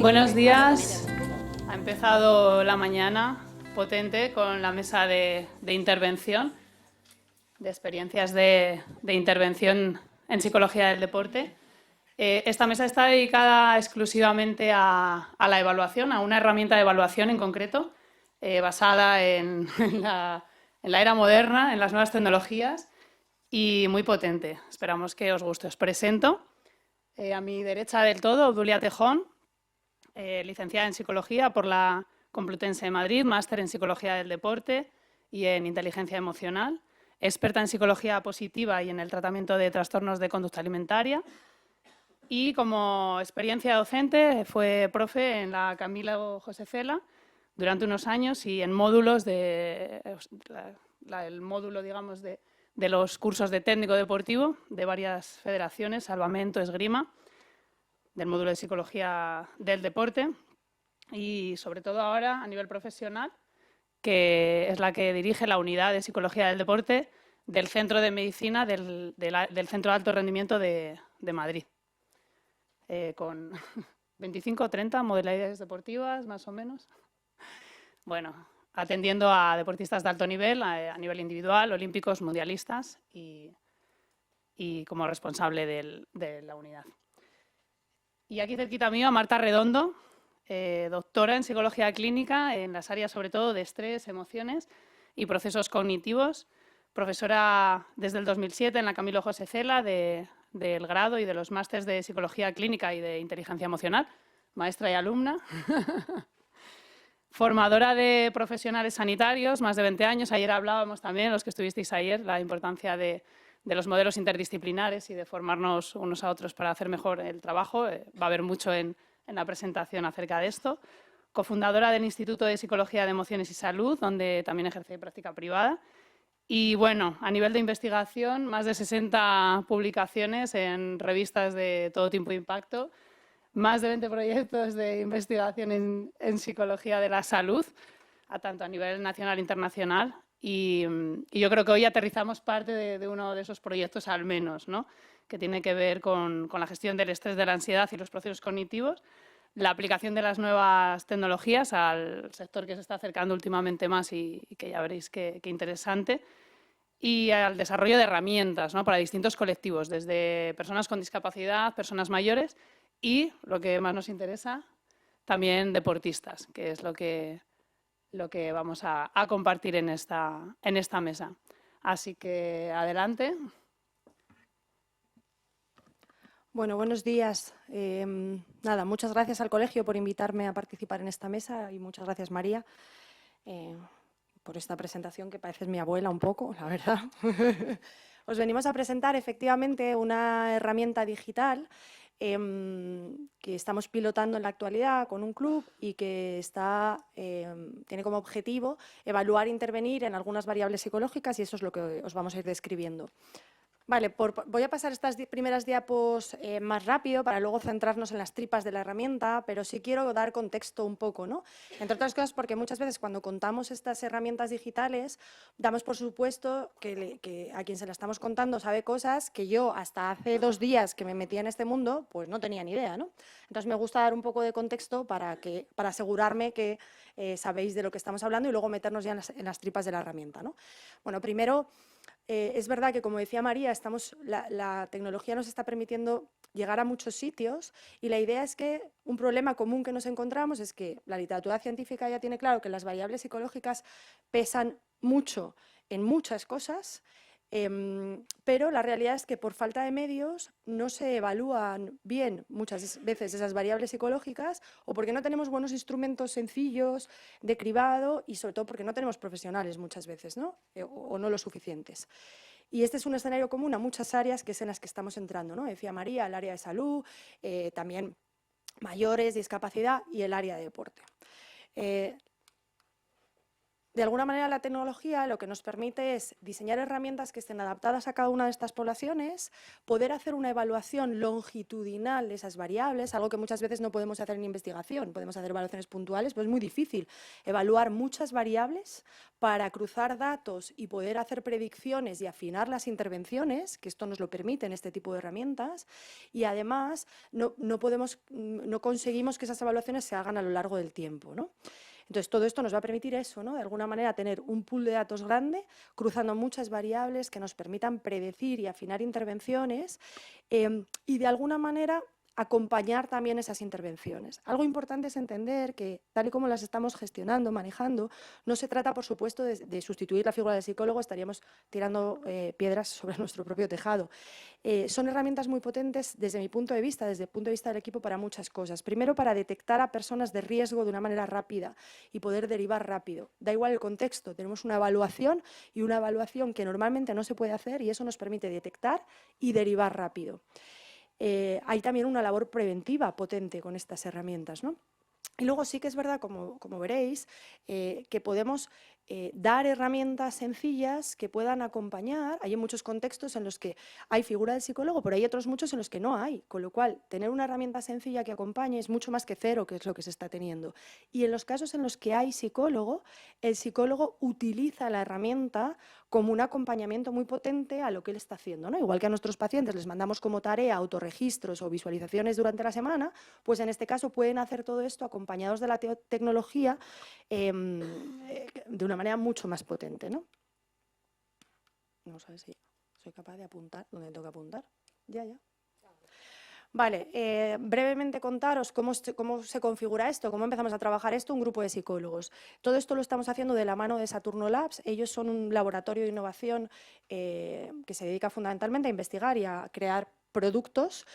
Buenos días. Ha empezado la mañana potente con la mesa de intervención, de experiencias de intervención en psicología del deporte. Esta mesa está dedicada exclusivamente a la evaluación, a una herramienta de evaluación en concreto, basada en la era moderna, en las nuevas tecnologías y muy potente. Esperamos que os guste. Os presento a mi derecha del todo, Obdulia Tejón, licenciada en Psicología por la Complutense de Madrid, máster en Psicología del Deporte y en Inteligencia Emocional, experta en Psicología Positiva y en el tratamiento de trastornos de conducta alimentaria. Y como experiencia docente fue profe en la Camilo José Cela durante unos años y en módulos el módulo, digamos, de los cursos de técnico deportivo de varias federaciones, Salvamento, Esgrima, del módulo de Psicología del Deporte y sobre todo ahora a nivel profesional, que es la que dirige la unidad de Psicología del Deporte del Centro de Medicina del Centro de Alto Rendimiento de Madrid, con 25 o 30 modalidades deportivas, más o menos. Bueno, atendiendo a deportistas de alto nivel, a nivel individual, olímpicos, mundialistas y como responsable de la unidad. Y aquí cerquita mío a Marta Redondo, doctora en Psicología Clínica en las áreas sobre todo de estrés, emociones y procesos cognitivos, profesora desde el 2007 en la Camilo José Cela del grado y de los másteres de Psicología Clínica y de Inteligencia Emocional, maestra y alumna. Formadora de profesionales sanitarios, más de 20 años. Ayer hablábamos también, los que estuvisteis ayer, la importancia de los modelos interdisciplinares y de formarnos unos a otros para hacer mejor el trabajo. Va a haber mucho en la presentación acerca de esto. Cofundadora del Instituto de Psicología de Emociones y Salud, donde también ejerce práctica privada. Y bueno, a nivel de investigación, más de 60 publicaciones en revistas de todo tipo de impacto, más de 20 proyectos de investigación en psicología de la salud, tanto a nivel nacional e internacional. Y yo creo que hoy aterrizamos parte de uno de esos proyectos al menos, ¿no? Que tiene que ver con la gestión del estrés, de la ansiedad y los procesos cognitivos, la aplicación de las nuevas tecnologías al sector que se está acercando últimamente más y que ya veréis qué interesante, y al desarrollo de herramientas, ¿no? Para distintos colectivos, desde personas con discapacidad, personas mayores y, lo que más nos interesa, también deportistas, que es lo que vamos a compartir en esta mesa. Así que adelante. Bueno, buenos días. Nada, muchas gracias al colegio por invitarme a participar en esta mesa y muchas gracias, María, por esta presentación que pareces mi abuela un poco, la verdad. Os venimos a presentar efectivamente una herramienta digital que estamos pilotando en la actualidad con un club y que tiene como objetivo evaluar e intervenir en algunas variables psicológicas y eso es lo que os vamos a ir describiendo. Vale, voy a pasar estas primeras diapos más rápido para luego centrarnos en las tripas de la herramienta, pero sí quiero dar contexto un poco, ¿no? Entre otras cosas porque muchas veces cuando contamos estas herramientas digitales damos por supuesto que a quien se la estamos contando sabe cosas que yo hasta hace 2 días que me metí en este mundo pues no tenía ni idea, ¿no? Entonces me gusta dar un poco de contexto para asegurarme que sabéis de lo que estamos hablando y luego meternos ya en las tripas de la herramienta, ¿no? Bueno, primero... es verdad que, como decía María, la tecnología nos está permitiendo llegar a muchos sitios y la idea es que un problema común que nos encontramos es que la literatura científica ya tiene claro que las variables psicológicas pesan mucho en muchas cosas, pero la realidad es que por falta de medios no se evalúan bien muchas veces esas variables psicológicas o porque no tenemos buenos instrumentos sencillos de cribado y sobre todo porque no tenemos profesionales muchas veces, ¿no? O no lo suficientes. Y este es un escenario común a muchas áreas que es en las que estamos entrando, ¿no? Decía María, el área de salud, también mayores, discapacidad y el área de deporte. De alguna manera, la tecnología lo que nos permite es diseñar herramientas que estén adaptadas a cada una de estas poblaciones, poder hacer una evaluación longitudinal de esas variables, algo que muchas veces no podemos hacer en investigación. Podemos hacer evaluaciones puntuales, pero es muy difícil evaluar muchas variables para cruzar datos y poder hacer predicciones y afinar las intervenciones, que esto nos lo permiten este tipo de herramientas, y además no conseguimos que esas evaluaciones se hagan a lo largo del tiempo, ¿no? Entonces, todo esto nos va a permitir eso, ¿no? De alguna manera, tener un pool de datos grande, cruzando muchas variables que nos permitan predecir y afinar intervenciones y, de alguna manera, acompañar también esas intervenciones. Algo importante es entender que, tal y como las estamos gestionando, manejando, no se trata, por supuesto, de sustituir la figura del psicólogo, estaríamos tirando piedras sobre nuestro propio tejado. Son herramientas muy potentes desde mi punto de vista, desde el punto de vista del equipo, para muchas cosas. Primero, para detectar a personas de riesgo de una manera rápida y poder derivar rápido. Da igual el contexto, tenemos una evaluación y una evaluación que normalmente no se puede hacer y eso nos permite detectar y derivar rápido. Hay también una labor preventiva potente con estas herramientas, ¿no? Y luego sí que es verdad, como veréis, que podemos dar herramientas sencillas que puedan acompañar. Hay muchos contextos en los que hay figura del psicólogo, pero hay otros muchos en los que no hay. Con lo cual, tener una herramienta sencilla que acompañe es mucho más que cero, que es lo que se está teniendo. Y en los casos en los que hay psicólogo, el psicólogo utiliza la herramienta como un acompañamiento muy potente a lo que él está haciendo, ¿no? Igual que a nuestros pacientes les mandamos como tarea autorregistros o visualizaciones durante la semana, pues en este caso pueden hacer todo esto acompañados de la tecnología de una manera mucho más potente, ¿no? Vamos a ver si soy capaz de apuntar donde tengo que apuntar. Ya. Vale, brevemente contaros cómo se configura esto, cómo empezamos a trabajar esto, un grupo de psicólogos. Todo esto lo estamos haciendo de la mano de Saturno Labs. Ellos son un laboratorio de innovación que se dedica fundamentalmente a investigar y a crear productos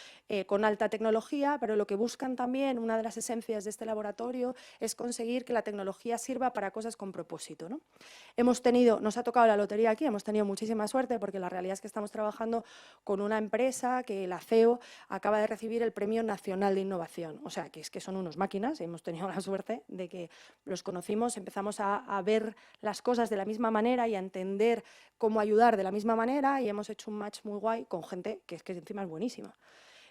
con alta tecnología, pero lo que buscan también, una de las esencias de este laboratorio, es conseguir que la tecnología sirva para cosas con propósito, ¿no? Nos ha tocado la lotería aquí, hemos tenido muchísima suerte porque la realidad es que estamos trabajando con una empresa que la CEO acaba de recibir el Premio Nacional de Innovación, o sea, que es que son unos máquinas, hemos tenido la suerte de que los conocimos, empezamos a ver las cosas de la misma manera y a entender cómo ayudar de la misma manera y hemos hecho un match muy guay con gente que es que encima es buenísima.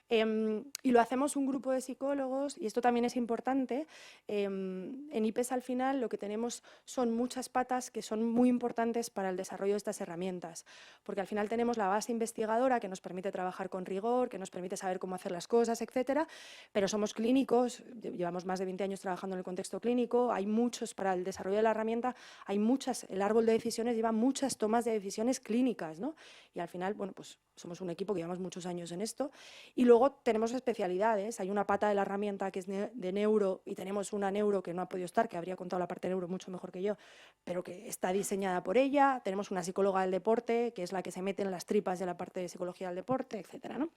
Y lo hacemos un grupo de psicólogos, y esto también es importante. En IPES al final lo que tenemos son muchas patas que son muy importantes para el desarrollo de estas herramientas, porque al final tenemos la base investigadora que nos permite trabajar con rigor, que nos permite saber cómo hacer las cosas, etcétera, pero somos clínicos, llevamos más de 20 años trabajando en el contexto clínico, hay muchos para el desarrollo de la herramienta, el árbol de decisiones lleva muchas tomas de decisiones clínicas, ¿no? Y al final, bueno, pues somos un equipo que llevamos muchos años en esto, y luego tenemos especialidades. Hay una pata de la herramienta que es de neuro y tenemos una neuro que no ha podido estar, que habría contado la parte de neuro mucho mejor que yo, pero que está diseñada por ella. Tenemos una psicóloga del deporte, que es la que se mete en las tripas de la parte de psicología del deporte, etcétera, ¿no?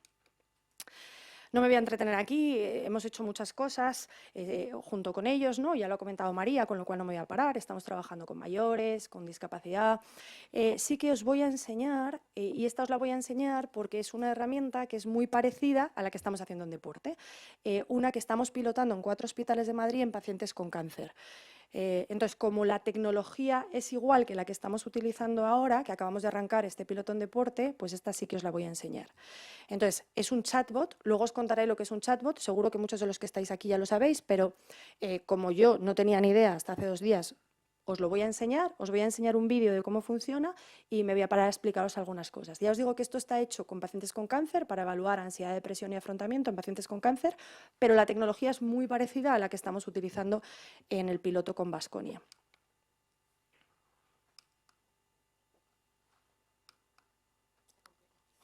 No me voy a entretener aquí, hemos hecho muchas cosas junto con ellos, ¿no? Ya lo ha comentado María, con lo cual no me voy a parar. Estamos trabajando con mayores, con discapacidad. Sí que os voy a enseñar, y esta os la voy a enseñar porque es una herramienta que es muy parecida a la que estamos haciendo en deporte. Una que estamos pilotando en 4 hospitales de Madrid en pacientes con cáncer. Entonces, como la tecnología es igual que la que estamos utilizando ahora, que acabamos de arrancar este piloto en deporte, pues esta sí que os la voy a enseñar. Entonces, es un chatbot, luego os contaré lo que es un chatbot, seguro que muchos de los que estáis aquí ya lo sabéis, pero como yo no tenía ni idea hasta hace 2 días, os lo voy a enseñar, os voy a enseñar un vídeo de cómo funciona y me voy a parar a explicaros algunas cosas. Ya os digo que esto está hecho con pacientes con cáncer para evaluar ansiedad, depresión y afrontamiento en pacientes con cáncer, pero la tecnología es muy parecida a la que estamos utilizando en el piloto con Baskonia.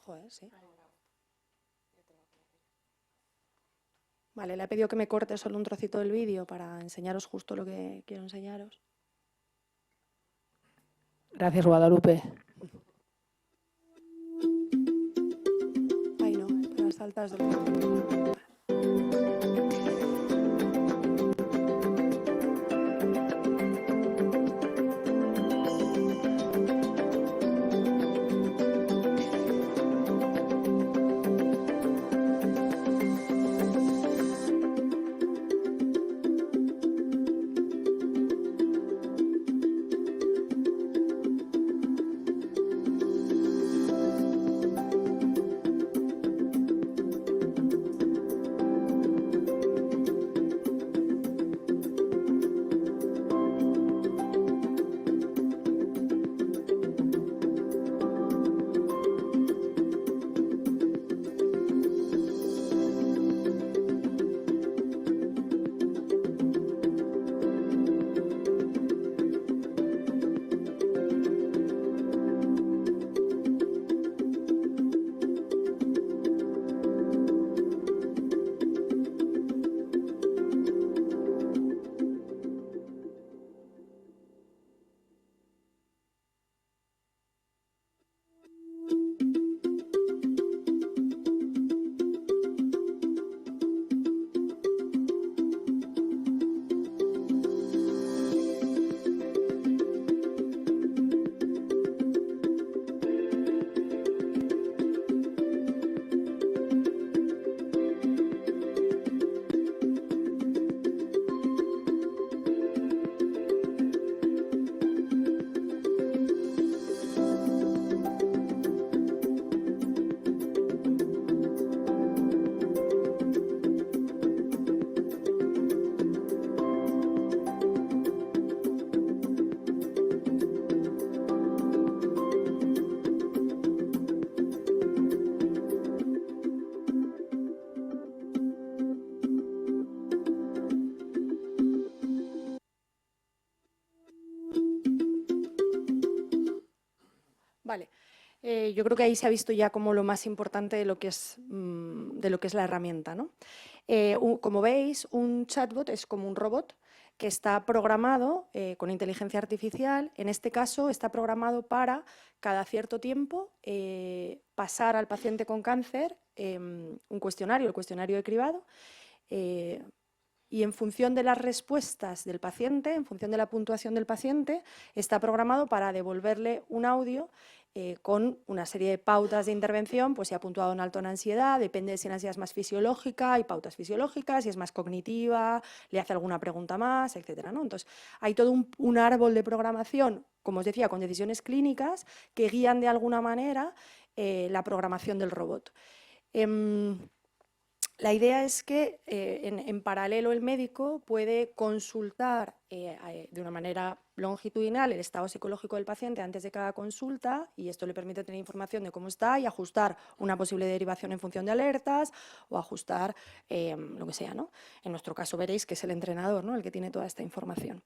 Joder, sí. Vale, le he pedido que me corte solo un trocito del vídeo para enseñaros justo lo que quiero enseñaros. Gracias, Guadalupe. Ay, no, pero saltas del... Vale. Yo creo que ahí se ha visto ya como lo más importante de lo que es la herramienta, ¿no? Como veis, un chatbot es como un robot que está programado con inteligencia artificial. En este caso, está programado para cada cierto tiempo pasar al paciente con cáncer un cuestionario, el cuestionario de cribado, y en función de las respuestas del paciente, en función de la puntuación del paciente, está programado para devolverle un audio con una serie de pautas de intervención, pues si ha puntuado en alto en ansiedad, depende de si la ansiedad es más fisiológica, hay pautas fisiológicas, si es más cognitiva, le hace alguna pregunta más, etcétera, ¿no? Entonces, hay todo un árbol de programación, como os decía, con decisiones clínicas que guían de alguna manera la programación del robot. La idea es que en paralelo el médico puede consultar de una manera longitudinal el estado psicológico del paciente antes de cada consulta, y esto le permite tener información de cómo está y ajustar una posible derivación en función de alertas o ajustar lo que sea, ¿no? En nuestro caso veréis que es el entrenador, ¿no?, el que tiene toda esta información.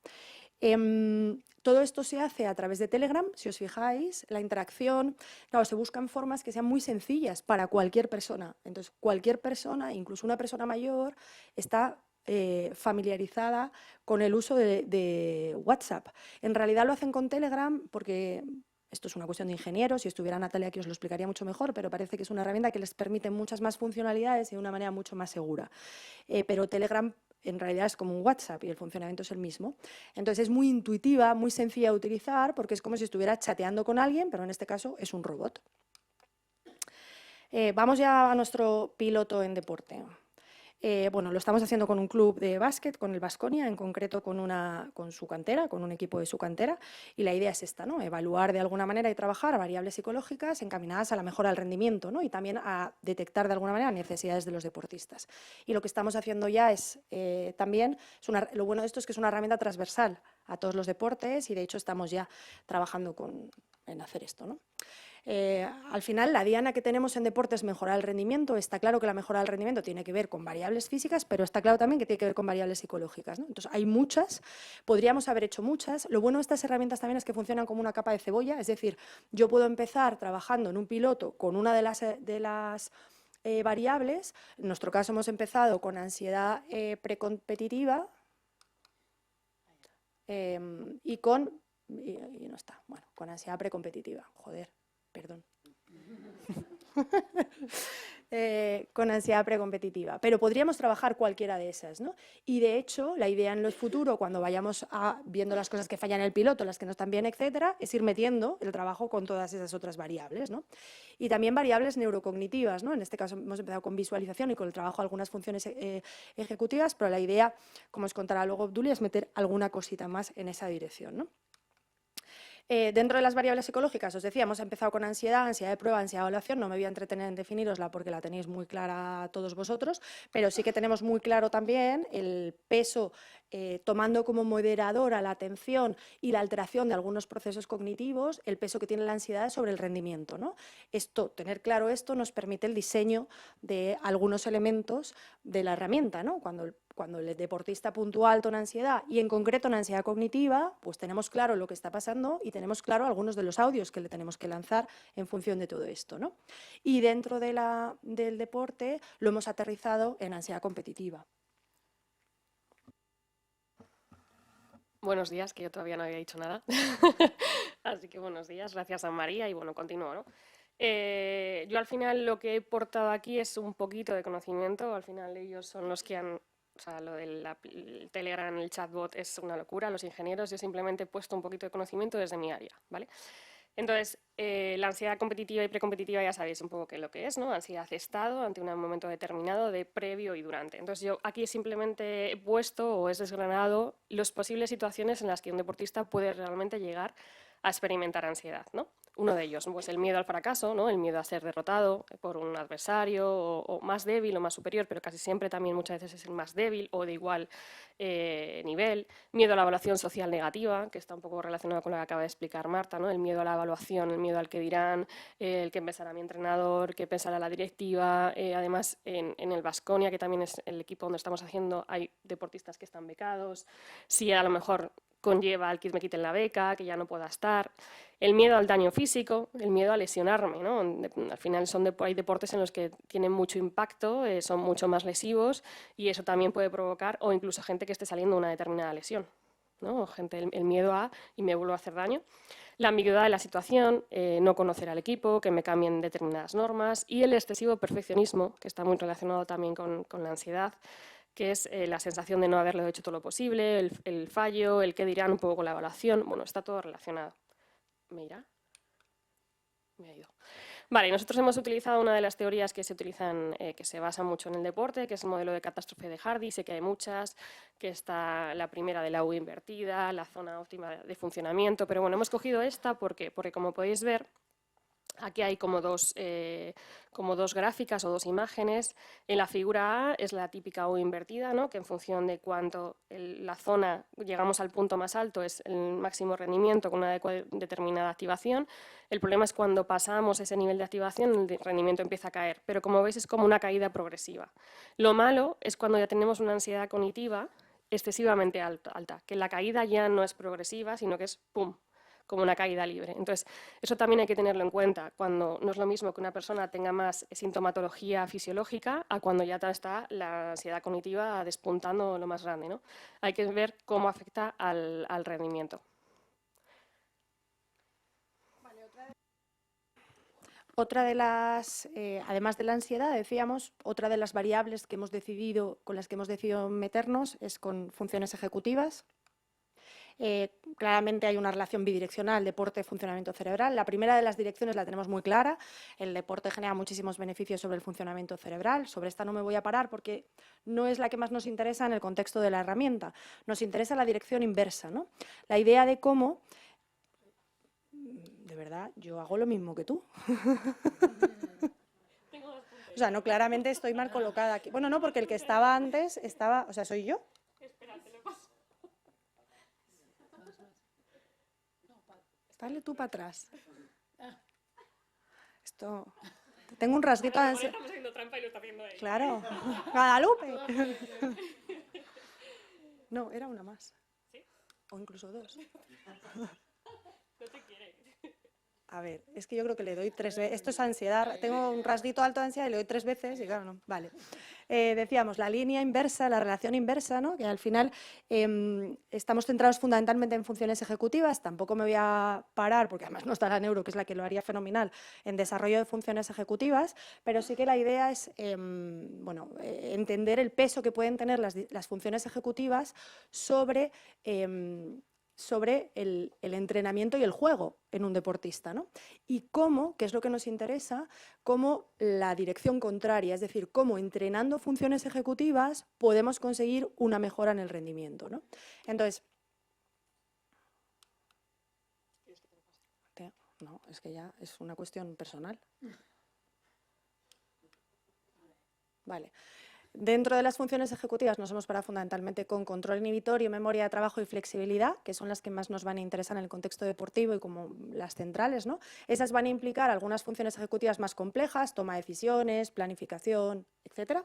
Todo esto se hace a través de Telegram, si os fijáis, la interacción, claro, se buscan formas que sean muy sencillas para cualquier persona. Entonces, cualquier persona, incluso una persona mayor, está familiarizada con el uso de WhatsApp. En realidad lo hacen con Telegram porque esto es una cuestión de ingenieros, si estuviera Natalia aquí os lo explicaría mucho mejor, pero parece que es una herramienta que les permite muchas más funcionalidades y de una manera mucho más segura. Pero Telegram en realidad es como un WhatsApp y el funcionamiento es el mismo. Entonces es muy intuitiva, muy sencilla de utilizar, porque es como si estuviera chateando con alguien, pero en este caso es un robot. Vamos ya a nuestro piloto en deporte. Bueno, lo estamos haciendo con un club de básquet, con el Baskonia, en concreto con su cantera, con un equipo de su cantera, y la idea es esta, ¿no? Evaluar de alguna manera y trabajar variables psicológicas encaminadas a la mejora del rendimiento, ¿no?, y también a detectar de alguna manera necesidades de los deportistas. Y lo que estamos haciendo ya es también, lo bueno de esto es que es una herramienta transversal a todos los deportes, y de hecho estamos ya trabajando en hacer esto, ¿no? Al final, la diana que tenemos en deporte es mejorar el rendimiento. Está claro que la mejora del rendimiento tiene que ver con variables físicas, pero está claro también que tiene que ver con variables psicológicas, ¿no? Entonces, hay muchas, podríamos haber hecho muchas. Lo bueno de estas herramientas también es que funcionan como una capa de cebolla, es decir, yo puedo empezar trabajando en un piloto con una de las variables. En nuestro caso hemos empezado con ansiedad precompetitiva y con... Y no está, bueno, con ansiedad precompetitiva, joder. Perdón. Con ansiedad precompetitiva. Pero podríamos trabajar cualquiera de esas, ¿no? Y de hecho, la idea en el futuro, cuando vayamos viendo las cosas que fallan en el piloto, las que no están bien, etcétera, es ir metiendo el trabajo con todas esas otras variables, ¿no? Y también variables neurocognitivas, ¿no? En este caso hemos empezado con visualización y con el trabajo de algunas funciones ejecutivas, pero la idea, como os contará luego Obdulia, es meter alguna cosita más en esa dirección, ¿no? Dentro de las variables psicológicas, os decía, hemos empezado con ansiedad de prueba, ansiedad de evaluación. No me voy a entretener en definirosla porque la tenéis muy clara todos vosotros, pero sí que tenemos muy claro también el peso, tomando como moderador a la atención y la alteración de algunos procesos cognitivos, el peso que tiene la ansiedad sobre el rendimiento, ¿no? Tener claro esto nos permite el diseño de algunos elementos de la herramienta, ¿no? Cuando el deportista puntúa alto en ansiedad y en concreto en ansiedad cognitiva, pues tenemos claro lo que está pasando y tenemos claro algunos de los audios que le tenemos que lanzar en función de todo esto, ¿no? Y dentro del deporte lo hemos aterrizado en ansiedad competitiva. Buenos días, que yo todavía no había dicho nada. Así que buenos días, gracias a María y bueno, continúo, ¿no? Yo al final lo que he portado aquí es un poquito de conocimiento, al final ellos son los que han... O sea, lo del Telegram, el chatbot es una locura, los ingenieros, yo simplemente he puesto un poquito de conocimiento desde mi área, ¿vale? Entonces, la ansiedad competitiva y precompetitiva ya sabéis un poco qué es lo que es, ¿no? Ansiedad estado ante un momento determinado de previo y durante. Entonces yo aquí simplemente he puesto o he desgranado las posibles situaciones en las que un deportista puede realmente llegar a experimentar ansiedad, ¿no? Uno de ellos, pues el miedo al fracaso, ¿no? El miedo a ser derrotado por un adversario o más débil o más superior, pero casi siempre también muchas veces es el más débil o de igual nivel. Miedo a la evaluación social negativa, que está un poco relacionado con lo que acaba de explicar Marta, ¿no? El miedo a la evaluación, el miedo al que dirán, el que pensará mi entrenador, que pensará la directiva. Además, en el Baskonia, que también es el equipo donde estamos haciendo, hay deportistas que están becados. Si a lo mejor conlleva al que me quiten la beca, que ya no pueda estar. El miedo al daño físico, el miedo a lesionarme, ¿no? Al final hay deportes en los que tienen mucho impacto, son mucho más lesivos y eso también puede provocar, o incluso gente que esté saliendo de una determinada lesión, ¿no? El miedo a y me vuelvo a hacer daño. La ambigüedad de la situación, no conocer al equipo, que me cambien determinadas normas y el excesivo perfeccionismo, que está muy relacionado también con la ansiedad, que es la sensación de no haberlo hecho todo lo posible, el fallo, el qué dirán un poco con la evaluación. Bueno, está todo relacionado. ¿Me irá? Me ha ido. Vale, nosotros hemos utilizado una de las teorías que se utilizan, que se basa mucho en el deporte, que es el modelo de catástrofe de Hardy. Sé que hay muchas, que está la primera de la U invertida, la zona óptima de funcionamiento, pero bueno, hemos cogido esta porque como podéis ver, aquí hay como dos gráficas o dos imágenes. En la figura A es la típica U invertida, ¿no? Que en función de cuánto la zona llegamos al punto más alto es el máximo rendimiento con una determinada activación. El problema es cuando pasamos ese nivel de activación, el rendimiento empieza a caer, pero como veis es como una caída progresiva. Lo malo es cuando ya tenemos una ansiedad cognitiva excesivamente alta, que la caída ya no es progresiva, sino que es ¡pum!, como una caída libre. Entonces, eso también hay que tenerlo en cuenta, cuando no es lo mismo que una persona tenga más sintomatología fisiológica a cuando ya está la ansiedad cognitiva despuntando lo más grande, ¿no? Hay que ver cómo afecta al rendimiento. Otra de las, además de la ansiedad, decíamos, otra de las variables que hemos decidido, con las que hemos decidido meternos es con funciones ejecutivas. Claramente hay una relación bidireccional, deporte-funcionamiento cerebral. La primera de las direcciones la tenemos muy clara. El deporte genera muchísimos beneficios sobre el funcionamiento cerebral. Sobre esta no me voy a parar porque no es la que más nos interesa en el contexto de la herramienta. Nos interesa la dirección inversa, ¿no? La idea de cómo... De verdad, yo hago lo mismo que tú. O sea, no, claramente estoy mal colocada aquí. Bueno, no, porque el que estaba antes estaba... O sea, ¿soy yo? Dale tú para atrás. Esto... Tengo un rasguito de ansiedad. Estamos haciendo trampa y lo está haciendo ella. Claro. Guadalupe. No, era una más. ¿Sí? O incluso dos. No te quiere. A ver, es que yo creo que le doy 3 veces. Esto es ansiedad. Tengo un rasguito alto de ansiedad y le doy 3 veces y claro, no. Vale. Decíamos, la línea inversa, la relación inversa, ¿no? Que al final estamos centrados fundamentalmente en funciones ejecutivas. Tampoco me voy a parar, porque además no está la neuro, que es la que lo haría fenomenal, en desarrollo de funciones ejecutivas, pero sí que la idea es entender el peso que pueden tener las funciones ejecutivas sobre el entrenamiento y el juego en un deportista, ¿no? Y cómo, que es lo que nos interesa, cómo la dirección contraria, es decir, cómo entrenando funciones ejecutivas podemos conseguir una mejora en el rendimiento, ¿no? Entonces, no, es que ya es una cuestión personal. Vale. Dentro de las funciones ejecutivas nos hemos parado fundamentalmente con control inhibitorio, memoria de trabajo y flexibilidad, que son las que más nos van a interesar en el contexto deportivo y como las centrales, ¿no? Esas van a implicar algunas funciones ejecutivas más complejas, toma de decisiones, planificación, etc.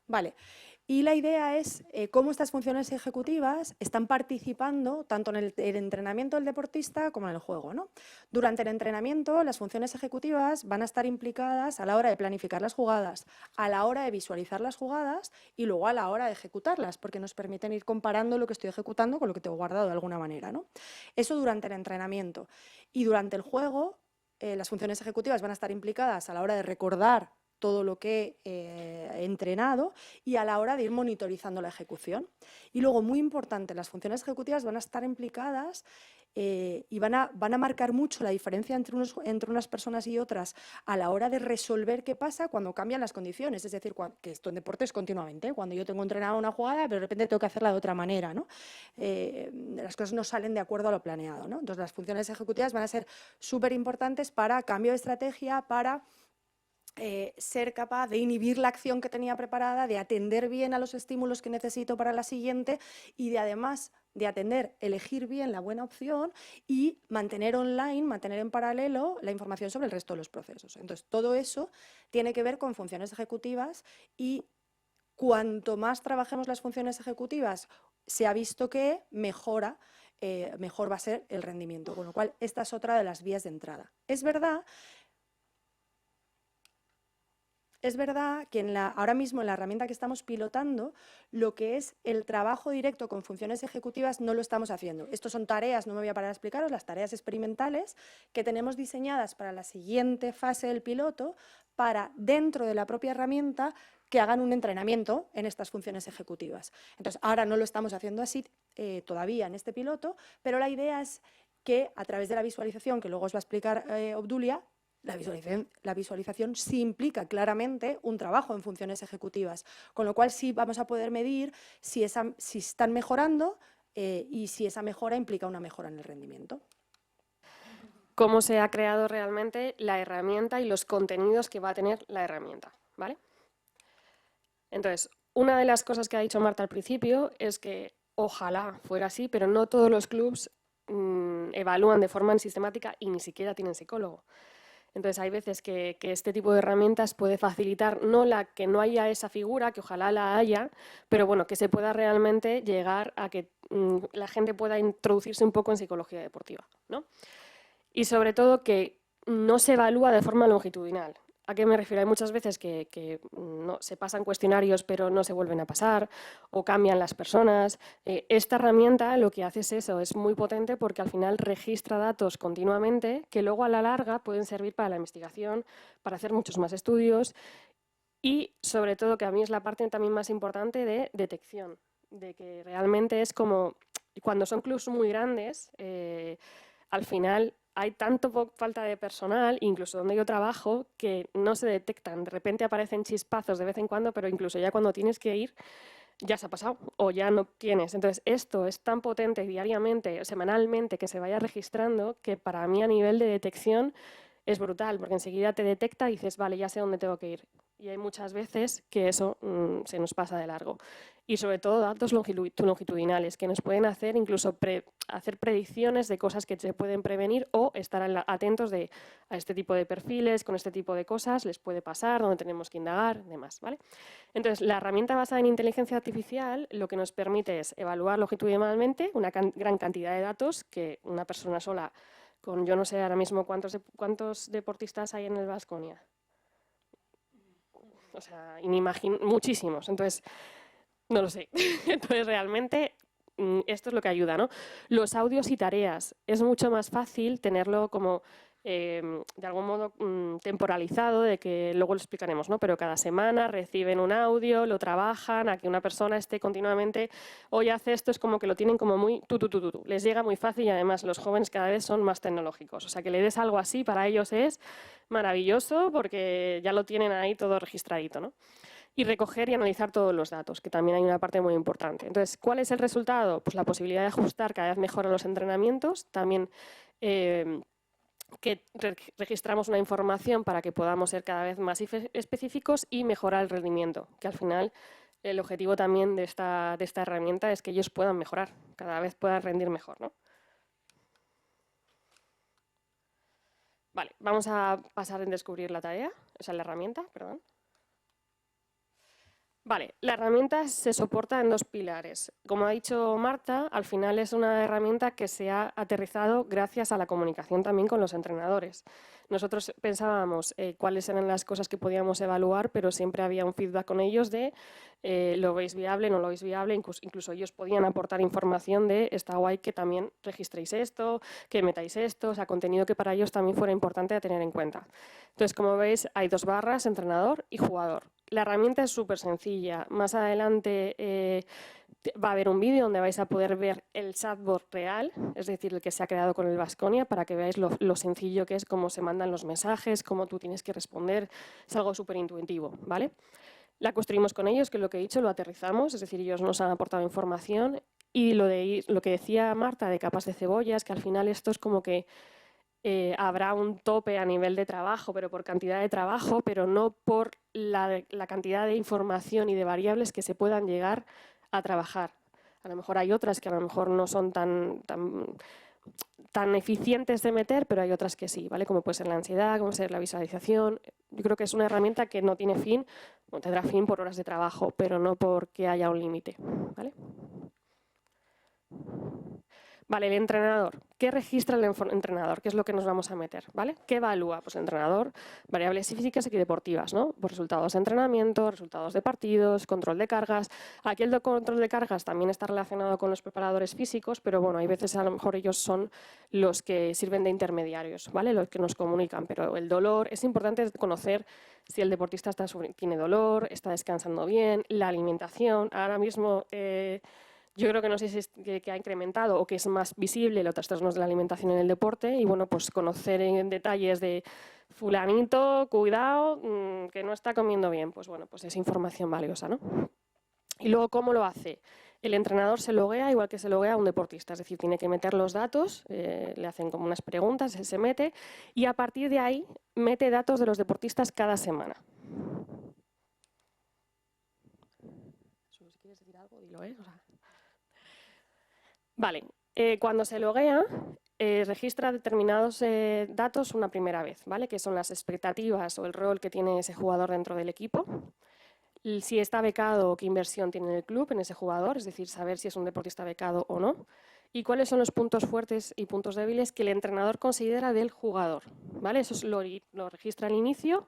Vale. Y la idea es cómo estas funciones ejecutivas están participando tanto en el entrenamiento del deportista como en el juego, ¿no? Durante el entrenamiento, las funciones ejecutivas van a estar implicadas a la hora de planificar las jugadas, a la hora de visualizar las jugadas y luego a la hora de ejecutarlas, porque nos permiten ir comparando lo que estoy ejecutando con lo que tengo guardado de alguna manera, ¿no? Eso durante el entrenamiento. Y durante el juego, las funciones ejecutivas van a estar implicadas a la hora de recordar todo lo que he entrenado y a la hora de ir monitorizando la ejecución. Y luego, muy importante, las funciones ejecutivas van a estar implicadas y van a marcar mucho la diferencia entre unas personas y otras a la hora de resolver qué pasa cuando cambian las condiciones. Es decir, que esto en deporte es continuamente, cuando yo tengo entrenado una jugada, pero de repente tengo que hacerla de otra manera, ¿no? Las cosas no salen de acuerdo a lo planeado, ¿no? Entonces, las funciones ejecutivas van a ser súper importantes para cambio de estrategia, para ser capaz de inhibir la acción que tenía preparada, de atender bien a los estímulos que necesito para la siguiente y de además de atender, elegir bien la buena opción y mantener online, mantener en paralelo la información sobre el resto de los procesos. Entonces, todo eso tiene que ver con funciones ejecutivas y cuanto más trabajemos las funciones ejecutivas, se ha visto que mejor va a ser el rendimiento, con lo cual esta es otra de las vías de entrada. Es verdad que ahora mismo en la herramienta que estamos pilotando, lo que es el trabajo directo con funciones ejecutivas no lo estamos haciendo. Estos son tareas, no me voy a parar a explicaros, las tareas experimentales que tenemos diseñadas para la siguiente fase del piloto, para dentro de la propia herramienta que hagan un entrenamiento en estas funciones ejecutivas. Entonces, ahora no lo estamos haciendo así todavía en este piloto, pero la idea es que a través de la visualización, que luego os va a explicar Obdulia, la visualización sí implica claramente un trabajo en funciones ejecutivas, con lo cual sí vamos a poder medir si están mejorando y si esa mejora implica una mejora en el rendimiento. Cómo se ha creado realmente la herramienta y los contenidos que va a tener la herramienta, ¿vale? Entonces, una de las cosas que ha dicho Marta al principio es que ojalá fuera así, pero no todos los clubs evalúan de forma sistemática y ni siquiera tienen psicólogo. Entonces hay veces que este tipo de herramientas puede facilitar que no haya esa figura, que ojalá la haya, pero bueno, que se pueda realmente llegar a que la gente pueda introducirse un poco en psicología deportiva, ¿no? Y sobre todo que no se evalúa de forma longitudinal. ¿A qué me refiero? Hay muchas veces que no, se pasan cuestionarios pero no se vuelven a pasar o cambian las personas. Esta herramienta lo que hace es eso, es muy potente porque al final registra datos continuamente que luego a la larga pueden servir para la investigación, para hacer muchos más estudios y sobre todo, que a mí es la parte también más importante, de detección, de que realmente es como cuando son clubs muy grandes, al final hay tanto falta de personal, incluso donde yo trabajo, que no se detectan. De repente aparecen chispazos de vez en cuando, pero incluso ya cuando tienes que ir, ya se ha pasado o ya no tienes. Entonces, esto es tan potente diariamente o semanalmente que se vaya registrando que para mí a nivel de detección es brutal, porque enseguida te detecta y dices, vale, ya sé dónde tengo que ir. Y hay muchas veces que eso se nos pasa de largo. Y sobre todo datos longitudinales que nos pueden hacer incluso hacer predicciones de cosas que se pueden prevenir o estar atentos a este tipo de perfiles, con este tipo de cosas, les puede pasar, dónde tenemos que indagar, demás, ¿vale? Entonces, la herramienta basada en inteligencia artificial lo que nos permite es evaluar longitudinalmente una gran cantidad de datos que una persona sola, con yo no sé ahora mismo cuántos deportistas hay en el Baskonia. O sea, muchísimos. Entonces, no lo sé. Entonces, realmente, esto es lo que ayuda, ¿no? Los audios y tareas. Es mucho más fácil tenerlo como, de algún modo, temporalizado, de que luego lo explicaremos, ¿no? Pero cada semana reciben un audio, lo trabajan, a que una persona esté continuamente, hoy hace esto, es como que lo tienen como muy Les llega muy fácil y además los jóvenes cada vez son más tecnológicos. O sea, que le des algo así para ellos es maravilloso porque ya lo tienen ahí todo registradito, ¿no? Y recoger y analizar todos los datos, que también hay una parte muy importante. Entonces, ¿cuál es el resultado? Pues la posibilidad de ajustar cada vez mejor a los entrenamientos, también que registramos una información para que podamos ser cada vez más específicos y mejorar el rendimiento, que al final el objetivo también de esta herramienta es que ellos puedan mejorar, cada vez puedan rendir mejor, ¿no? Vale, vamos a pasar en descubrir la tarea, o sea, la herramienta, perdón. Vale, la herramienta se soporta en dos pilares. Como ha dicho Marta, al final es una herramienta que se ha aterrizado gracias a la comunicación también con los entrenadores. Nosotros pensábamos cuáles eran las cosas que podíamos evaluar, pero siempre había un feedback con ellos de lo veis viable, no lo veis viable, incluso ellos podían aportar información de está guay que también registréis esto, que metáis esto, o sea, contenido que para ellos también fuera importante a tener en cuenta. Entonces, como veis, hay dos barras, entrenador y jugador. La herramienta es súper sencilla. Más adelante va a haber un vídeo donde vais a poder ver el chatbot real, es decir, el que se ha creado con el Baskonia, para que veáis lo sencillo que es, cómo se mandan los mensajes, cómo tú tienes que responder. Es algo súper intuitivo, ¿vale? La construimos con ellos, que es lo que he dicho, lo aterrizamos, es decir, ellos nos han aportado información. Y lo que decía Marta de capas de cebollas, que al final esto es como que habrá un tope a nivel de trabajo, pero por cantidad de trabajo, pero no por la cantidad de información y de variables que se puedan llegar a trabajar. A lo mejor hay otras que a lo mejor no son tan tan eficientes de meter, pero hay otras que sí, ¿vale? Como puede ser la ansiedad, como puede ser la visualización. Yo creo que es una herramienta que no tiene fin, bueno, tendrá fin por horas de trabajo, pero no porque haya un límite, ¿vale? Vale, el entrenador. ¿Qué registra el entrenador? ¿Qué es lo que nos vamos a meter? ¿Vale? ¿Qué evalúa? Pues el entrenador, variables físicas y deportivas, ¿no? Pues resultados de entrenamiento, resultados de partidos, control de cargas. Aquí el control de cargas también está relacionado con los preparadores físicos, pero bueno, hay veces a lo mejor ellos son los que sirven de intermediarios, ¿vale? Los que nos comunican, pero el dolor, es importante conocer si el deportista tiene dolor, está descansando bien, la alimentación. Ahora mismo yo creo que no sé si es que ha incrementado o que es más visible los trastornos de la alimentación en el deporte y bueno, pues conocer en detalles de fulanito, cuidado, que no está comiendo bien, pues bueno, pues es información valiosa, ¿no? Y luego, ¿cómo lo hace? El entrenador se loguea igual que se loguea a un deportista, es decir, tiene que meter los datos, le hacen como unas preguntas, él se mete y a partir de ahí mete datos de los deportistas cada semana. Si quieres decir algo, dilo, ¿eh? Vale, cuando se loguea, registra determinados datos una primera vez, ¿vale? Que son las expectativas o el rol que tiene ese jugador dentro del equipo, si está becado o qué inversión tiene en el club en ese jugador, es decir, saber si es un deportista becado o no, y cuáles son los puntos fuertes y puntos débiles que el entrenador considera del jugador, ¿vale? Eso lo registra al inicio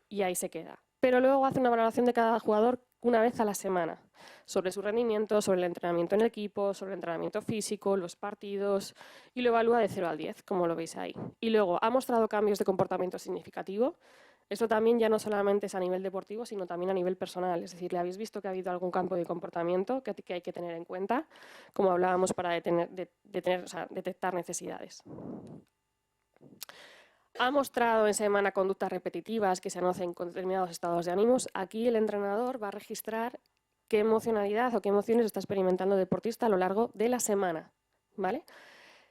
y ahí se queda. Pero luego hace una valoración de cada jugador una vez a la semana, sobre su rendimiento, sobre el entrenamiento en el equipo, sobre el entrenamiento físico, los partidos, y lo evalúa de 0 al 10, como lo veis ahí. Y luego, ¿ha mostrado cambios de comportamiento significativo? Esto también ya no solamente es a nivel deportivo, sino también a nivel personal. Es decir, ¿le habéis visto que ha habido algún campo de comportamiento que hay que tener en cuenta? Como hablábamos para detectar necesidades. Ha mostrado en semana conductas repetitivas que se anocian con determinados estados de ánimos. Aquí el entrenador va a registrar qué emocionalidad o qué emociones está experimentando el deportista a lo largo de la semana, ¿vale?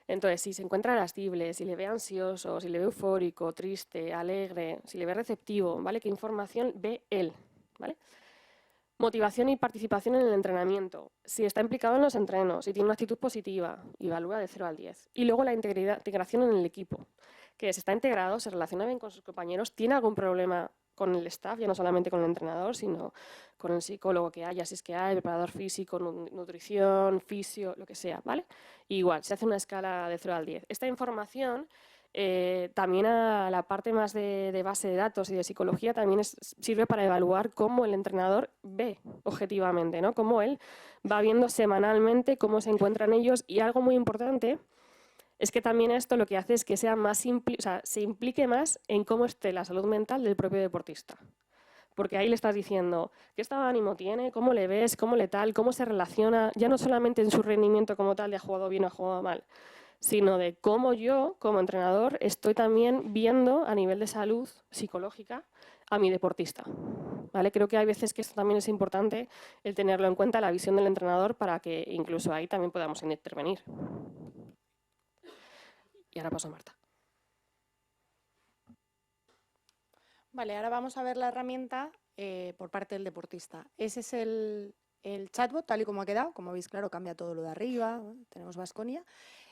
Entonces, si se encuentra irascible, si le ve ansioso, si le ve eufórico, triste, alegre, si le ve receptivo, ¿vale? ¿Qué información ve él? ¿Vale? Motivación y participación en el entrenamiento. Si está implicado en los entrenos, si tiene una actitud positiva, evalúa de 0 al 10. Y luego la integración en el equipo, que si está integrado, se relaciona bien con sus compañeros, tiene algún problema con el staff, ya no solamente con el entrenador, sino con el psicólogo que haya, si es que hay, preparador físico, nutrición, fisio, lo que sea, ¿vale? Igual, se hace una escala de 0 al 10. Esta información también a la parte más de base de datos y de psicología también sirve para evaluar cómo el entrenador ve objetivamente, ¿no? Cómo él va viendo semanalmente cómo se encuentran ellos y algo muy importante es que también esto lo que hace es que sea más se implique más en cómo esté la salud mental del propio deportista. Porque ahí le estás diciendo qué estado de ánimo tiene, cómo le ves, cómo le tal, cómo se relaciona, ya no solamente en su rendimiento como tal de ha jugado bien o ha jugado mal, sino de cómo yo, como entrenador, estoy también viendo a nivel de salud psicológica a mi deportista. ¿Vale? Creo que hay veces que esto también es importante, el tenerlo en cuenta, la visión del entrenador, para que incluso ahí también podamos intervenir. Y ahora paso a Marta. Vale, ahora vamos a ver la herramienta por parte del deportista. Ese es el chatbot, tal y como ha quedado. Como veis, claro, cambia todo lo de arriba. Tenemos Baskonia.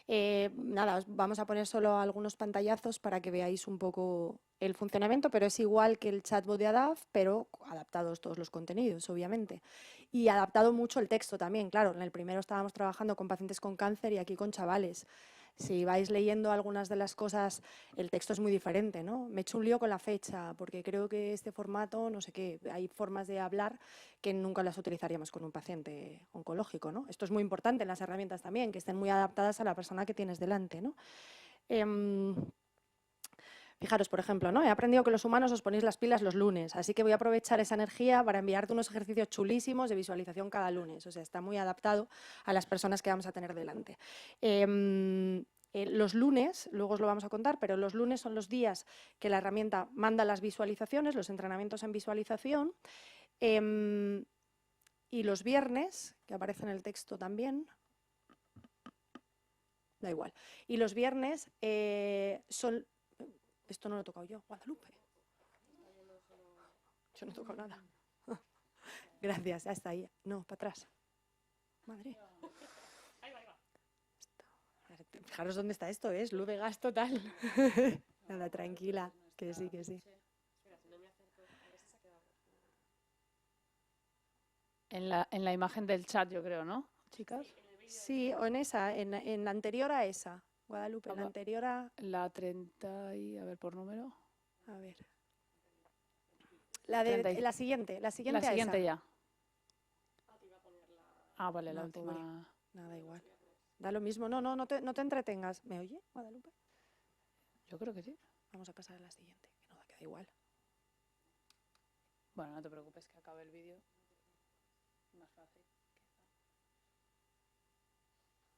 Nada, os vamos a poner solo algunos pantallazos para que veáis un poco el funcionamiento, pero es igual que el chatbot de ADAF, pero adaptados todos los contenidos, obviamente. Y adaptado mucho el texto también, claro. En el primero estábamos trabajando con pacientes con cáncer y aquí con chavales. Si vais leyendo algunas de las cosas, el texto es muy diferente, ¿no? Me he hecho un lío con la fecha, porque creo que este formato, no sé qué, hay formas de hablar que nunca las utilizaríamos con un paciente oncológico, ¿no? Esto es muy importante en las herramientas también, que estén muy adaptadas a la persona que tienes delante, ¿no? Fijaros, por ejemplo, ¿no? He aprendido que los humanos os ponéis las pilas los lunes, así que voy a aprovechar esa energía para enviarte unos ejercicios chulísimos de visualización cada lunes. O sea, está muy adaptado a las personas que vamos a tener delante. Los lunes, luego os lo vamos a contar, pero los lunes son los días que la herramienta manda las visualizaciones, los entrenamientos en visualización. Y los viernes, que aparece en el texto también, da igual. Y los viernes son... Esto no lo he tocado yo, Guadalupe. Yo no he tocado nada. Gracias, ya está ahí. No, para atrás. Madre. Fijaros dónde está esto, es luz de gas total. Nada, tranquila, que sí, que sí. En la imagen del chat, yo creo, ¿no, chicas? Sí, o en esa, en la anterior a esa, Guadalupe, en la Vamos. anterior a... La 30 y... A ver, por número. A ver. La, de, 30 y- la siguiente La a siguiente esa. ya. Ah, vale, la No, última. pobre. Nada, igual. Da lo mismo. No, no, no te entretengas. ¿Me oye, Guadalupe? Yo creo que sí. Vamos a pasar a la siguiente, que no, queda igual. Bueno, no te preocupes, que acabe el vídeo. Más fácil.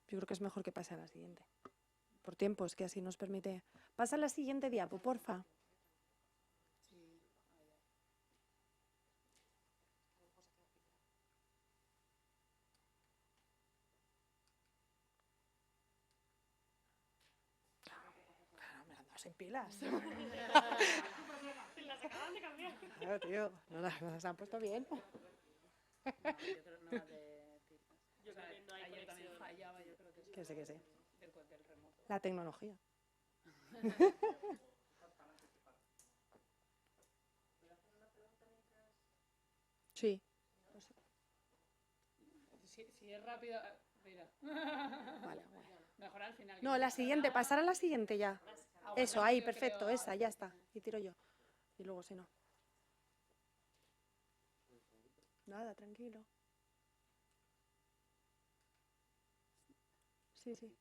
Yo creo que es mejor que pase a la siguiente. Por tiempos, que así nos permite... Pasa a la siguiente diapo, porfa. Claro, me la han dado sin pilas. Claro, tío. No las han puesto bien. Que sí, que sí. La tecnología. Sí. Si es rápido, mira. Vale, guay. Mejor al final. No, la siguiente, pasar a la siguiente ya. Eso, ahí, yo perfecto, creo- esa, ya está. Y tiro yo. Y luego si no. Nada, tranquilo. Sí, sí.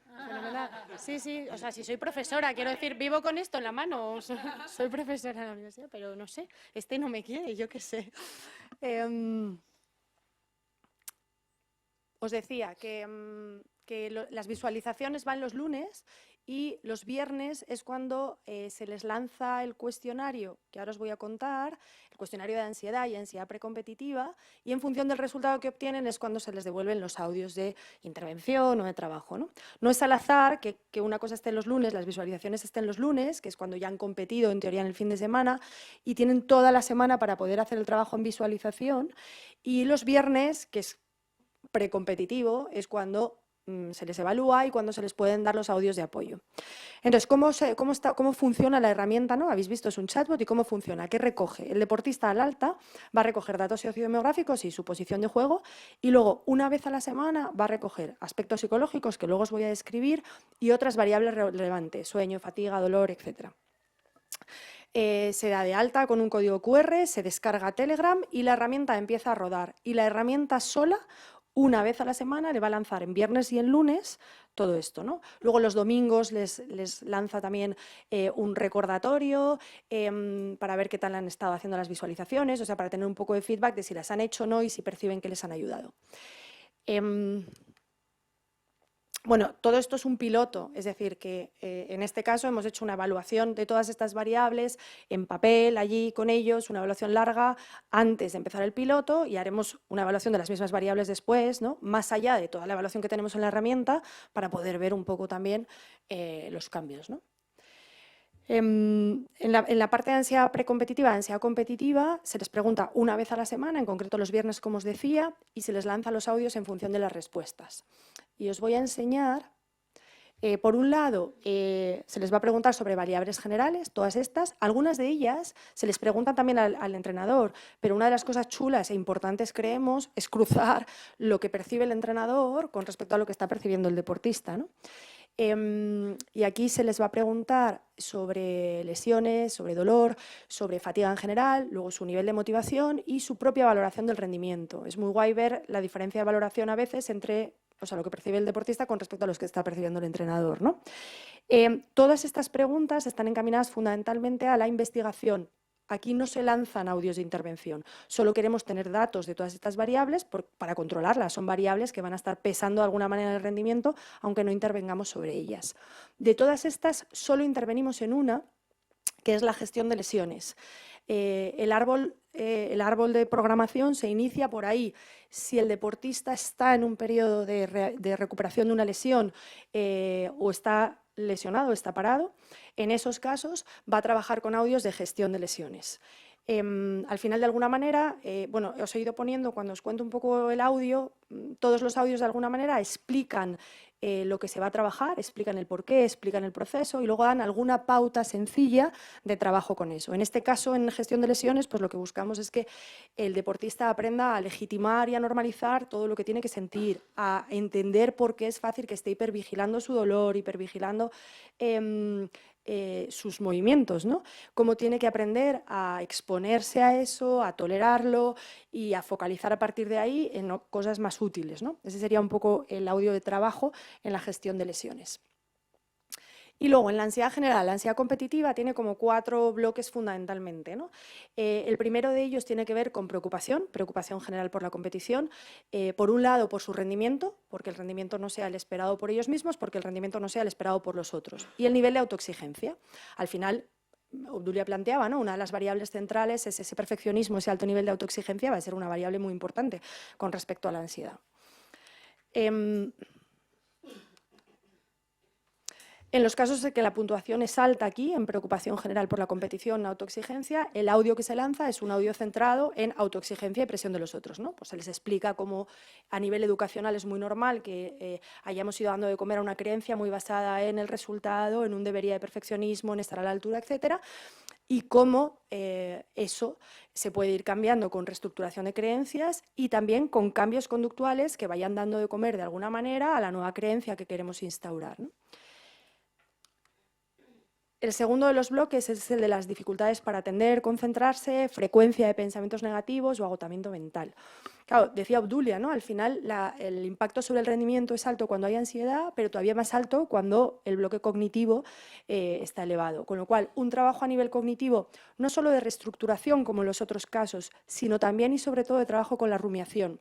Fenomenal. Sí, sí, o sea, si soy profesora, quiero decir, vivo con esto en la mano. O sea, soy profesora en la universidad, pero no sé, este no me quiere, yo qué sé. Os decía que las visualizaciones van los lunes y los viernes es cuando se les lanza el cuestionario, que ahora os voy a contar, el cuestionario de ansiedad y ansiedad precompetitiva, y en función del resultado que obtienen es cuando se les devuelven los audios de intervención o de trabajo, ¿no? No es al azar que una cosa esté los lunes, las visualizaciones estén los lunes, que es cuando ya han competido en teoría en el fin de semana, y tienen toda la semana para poder hacer el trabajo en visualización, y los viernes, que es precompetitivo, es cuando se les evalúa y cuando se les pueden dar los audios de apoyo. Entonces, ¿cómo funciona la herramienta? ¿No? Habéis visto, es un chatbot y cómo funciona. ¿Qué recoge? El deportista al alta va a recoger datos sociodemográficos y su posición de juego y luego, una vez a la semana, va a recoger aspectos psicológicos que luego os voy a describir y otras variables relevantes, sueño, fatiga, dolor, etc. Se da de alta con un código QR, se descarga Telegram y la herramienta empieza a rodar. Y la herramienta sola, una vez a la semana, le va a lanzar en viernes y en lunes todo esto, ¿no? Luego los domingos les lanza también un recordatorio para ver qué tal han estado haciendo las visualizaciones, o sea, para tener un poco de feedback de si las han hecho o no y si perciben que les han ayudado. Bueno, todo esto es un piloto, es decir, que en este caso hemos hecho una evaluación de todas estas variables en papel, allí con ellos, una evaluación larga antes de empezar el piloto y haremos una evaluación de las mismas variables después, ¿no? Más allá de toda la evaluación que tenemos en la herramienta, para poder ver un poco también los cambios, ¿no? En la parte de ansiedad precompetitiva, ansiedad competitiva, se les pregunta una vez a la semana, en concreto los viernes, como os decía, y se les lanza los audios en función de las respuestas. Y os voy a enseñar, por un lado, se les va a preguntar sobre variables generales, todas estas. Algunas de ellas se les preguntan también al entrenador, pero una de las cosas chulas e importantes, creemos, es cruzar lo que percibe el entrenador con respecto a lo que está percibiendo el deportista, ¿no? Y aquí se les va a preguntar sobre lesiones, sobre dolor, sobre fatiga en general, luego su nivel de motivación y su propia valoración del rendimiento. Es muy guay ver la diferencia de valoración a veces entre, o sea, lo que percibe el deportista con respecto a los que está percibiendo el entrenador, ¿no? Todas estas preguntas están encaminadas fundamentalmente a la investigación. Aquí no se lanzan audios de intervención, solo queremos tener datos de todas estas variables para controlarlas. Son variables que van a estar pesando de alguna manera el rendimiento, aunque no intervengamos sobre ellas. De todas estas, solo intervenimos en una, que es la gestión de lesiones. El árbol de programación se inicia por ahí. Si el deportista está en un periodo de recuperación de una lesión o está lesionado, está parado, en esos casos va a trabajar con audios de gestión de lesiones. Al final, de alguna manera, bueno, os he ido poniendo, cuando os cuento un poco el audio, todos los audios de alguna manera explican lo que se va a trabajar, explican el porqué, explican el proceso y luego dan alguna pauta sencilla de trabajo con eso. En este caso, en gestión de lesiones, pues lo que buscamos es que el deportista aprenda a legitimar y a normalizar todo lo que tiene que sentir, a entender por qué es fácil que esté hipervigilando su dolor, hipervigilando sus movimientos, ¿no? Cómo tiene que aprender a exponerse a eso, a tolerarlo y a focalizar a partir de ahí en cosas más útiles, ¿no? Ese sería un poco el audio de trabajo en la gestión de lesiones. Y luego, en la ansiedad general, la ansiedad competitiva tiene como 4 bloques fundamentalmente, ¿no? El primero de ellos tiene que ver con preocupación general por la competición. Por un lado, por su rendimiento, porque el rendimiento no sea el esperado por ellos mismos, porque el rendimiento no sea el esperado por los otros. Y el nivel de autoexigencia. Al final, Obdulia planteaba, ¿no? Una de las variables centrales es ese perfeccionismo, ese alto nivel de autoexigencia va a ser una variable muy importante con respecto a la ansiedad. En los casos de que la puntuación es alta aquí, en preocupación general por la competición, autoexigencia, el audio que se lanza es un audio centrado en autoexigencia y presión de los otros, ¿no? Pues se les explica cómo a nivel educacional es muy normal que hayamos ido dando de comer a una creencia muy basada en el resultado, en un debería de perfeccionismo, en estar a la altura, etcétera, y cómo eso se puede ir cambiando con reestructuración de creencias y también con cambios conductuales que vayan dando de comer de alguna manera a la nueva creencia que queremos instaurar, ¿no? El segundo de los bloques es el de las dificultades para atender, concentrarse, frecuencia de pensamientos negativos o agotamiento mental. Claro, decía Obdulia, ¿no? Al final el impacto sobre el rendimiento es alto cuando hay ansiedad, pero todavía más alto cuando el bloque cognitivo está elevado. Con lo cual, un trabajo a nivel cognitivo, no solo de reestructuración como en los otros casos, sino también y sobre todo de trabajo con la rumiación.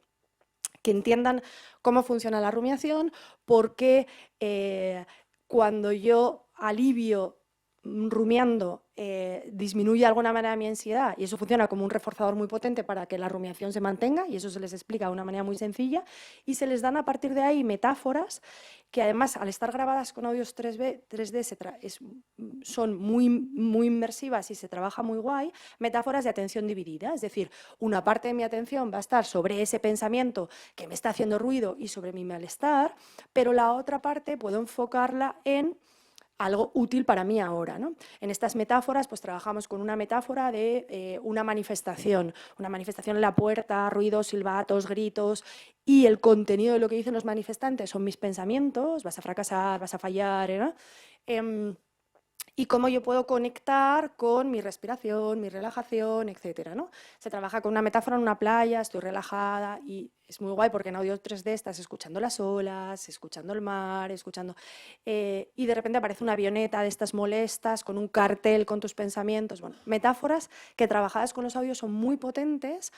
Que entiendan cómo funciona la rumiación, por qué cuando yo alivio rumiando disminuye de alguna manera mi ansiedad y eso funciona como un reforzador muy potente para que la rumiación se mantenga y eso se les explica de una manera muy sencilla y se les dan a partir de ahí metáforas que además al estar grabadas con audios 3D son muy inmersivas y se trabaja muy guay, metáforas de atención dividida, es decir, una parte de mi atención va a estar sobre ese pensamiento que me está haciendo ruido y sobre mi malestar, pero la otra parte puedo enfocarla en algo útil para mí ahora, ¿no? En estas metáforas, pues trabajamos con una metáfora de una manifestación en la puerta, ruidos, silbatos, gritos, y el contenido de lo que dicen los manifestantes son mis pensamientos, vas a fracasar, vas a fallar, ¿no? Y cómo yo puedo conectar con mi respiración, mi relajación, etcétera, ¿no? Se trabaja con una metáfora en una playa, estoy relajada y es muy guay porque en audio 3D estás escuchando las olas, escuchando el mar, y de repente aparece una avioneta de estas molestas con un cartel con tus pensamientos. Bueno, metáforas que trabajadas con los audios son muy potentes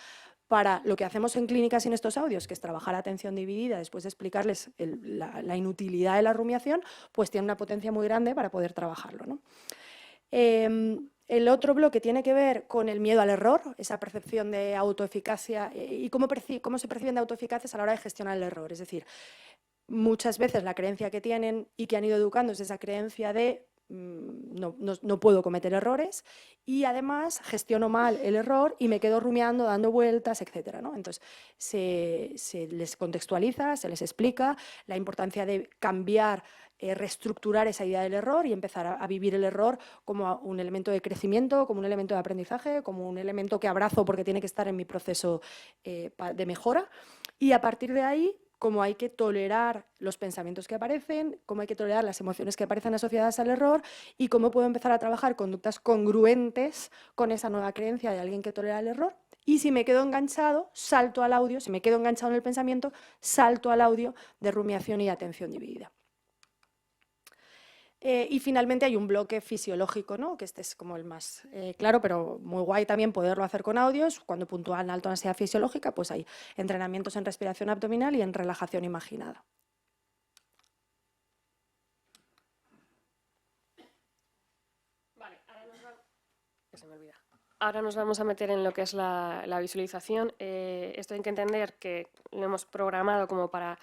para lo que hacemos en clínicas sin estos audios, que es trabajar atención dividida, después de explicarles la inutilidad de la rumiación, pues tiene una potencia muy grande para poder trabajarlo, ¿no? El otro bloque tiene que ver con el miedo al error, esa percepción de autoeficacia y cómo se perciben de autoeficaces a la hora de gestionar el error. Es decir, muchas veces la creencia que tienen y que han ido educando es esa creencia de no puedo cometer errores y además gestiono mal el error y me quedo rumiando, dando vueltas, etcétera, ¿no? Entonces se les contextualiza, se les explica la importancia de cambiar, reestructurar esa idea del error y empezar a vivir el error como un elemento de crecimiento, como un elemento de aprendizaje, como un elemento que abrazo porque tiene que estar en mi proceso de mejora y a partir de ahí cómo hay que tolerar los pensamientos que aparecen, cómo hay que tolerar las emociones que aparecen asociadas al error y cómo puedo empezar a trabajar conductas congruentes con esa nueva creencia de alguien que tolera el error. Y si me quedo enganchado, salto al audio, si me quedo enganchado en el pensamiento, salto al audio de rumiación y atención dividida. Y finalmente hay un bloque fisiológico, ¿no? Que este es como el más claro, pero muy guay también poderlo hacer con audios. Cuando puntúan alto ansiedad fisiológica, pues hay entrenamientos en respiración abdominal y en relajación imaginada. Vale, ahora nos vamos a meter en lo que es la visualización. Esto hay que entender que lo hemos programado como para...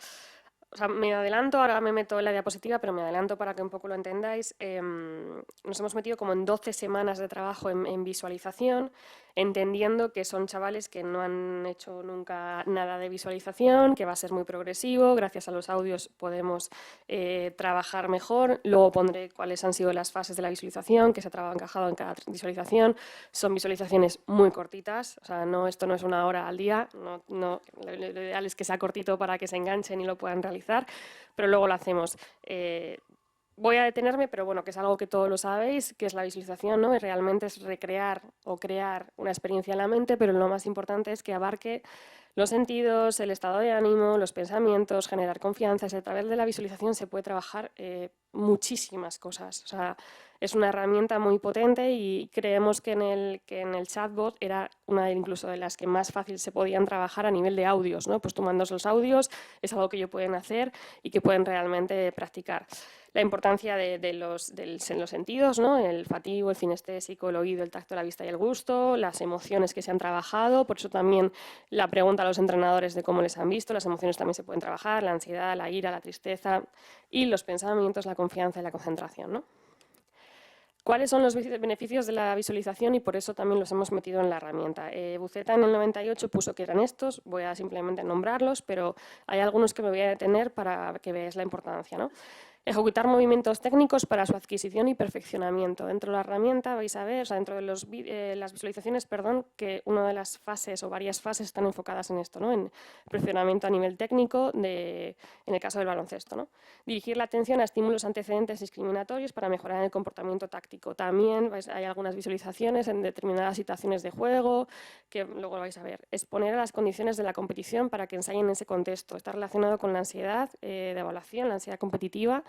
O sea, me adelanto, ahora me meto en la diapositiva, pero me adelanto para que un poco lo entendáis. Nos hemos metido como en 12 semanas de trabajo en visualización. entendiendo que son chavales que no han hecho nunca nada de visualización, que va a ser muy progresivo, gracias a los audios podemos trabajar mejor, luego pondré cuáles han sido las fases de la visualización, que se ha encajado en cada visualización, son visualizaciones muy cortitas, o sea, esto no es 1 hora al día, lo ideal es que sea cortito para que se enganchen y lo puedan realizar, pero luego lo hacemos. Voy a detenerme, pero bueno, que es algo que todos lo sabéis, que es la visualización, ¿no? Y realmente es recrear o crear una experiencia en la mente, pero lo más importante es que abarque los sentidos, el estado de ánimo, los pensamientos, generar confianza. A través de la visualización se puede trabajar muchísimas cosas. O sea, es una herramienta muy potente y creemos que en el chatbot era una incluso de las que más fácil se podían trabajar a nivel de audios, ¿no? Pues tú mandas los audios, es algo que ellos pueden hacer y que pueden realmente practicar. La importancia en los sentidos, ¿no? El olfativo, el cinestésico, el oído, el tacto, la vista y el gusto, las emociones que se han trabajado, por eso también la pregunta a los entrenadores de cómo les han visto, las emociones también se pueden trabajar, la ansiedad, la ira, la tristeza y los pensamientos, la confianza y la concentración, ¿no? ¿Cuáles son los beneficios de la visualización? Y por eso también los hemos metido en la herramienta. Buceta en el 98 puso que eran estos, voy a simplemente nombrarlos, pero hay algunos que me voy a detener para que veáis la importancia, ¿no? Ejecutar movimientos técnicos para su adquisición y perfeccionamiento. Dentro de la herramienta vais a ver, o sea, dentro de las visualizaciones, perdón, que una de las fases o varias fases están enfocadas en esto, ¿no? En perfeccionamiento a nivel técnico, en el caso del baloncesto, ¿no? Dirigir la atención a estímulos antecedentes discriminatorios para mejorar el comportamiento táctico. También hay algunas visualizaciones en determinadas situaciones de juego, que luego lo vais a ver. Exponer a las condiciones de la competición para que ensayen en ese contexto. Está relacionado con la ansiedad de evaluación, la ansiedad competitiva,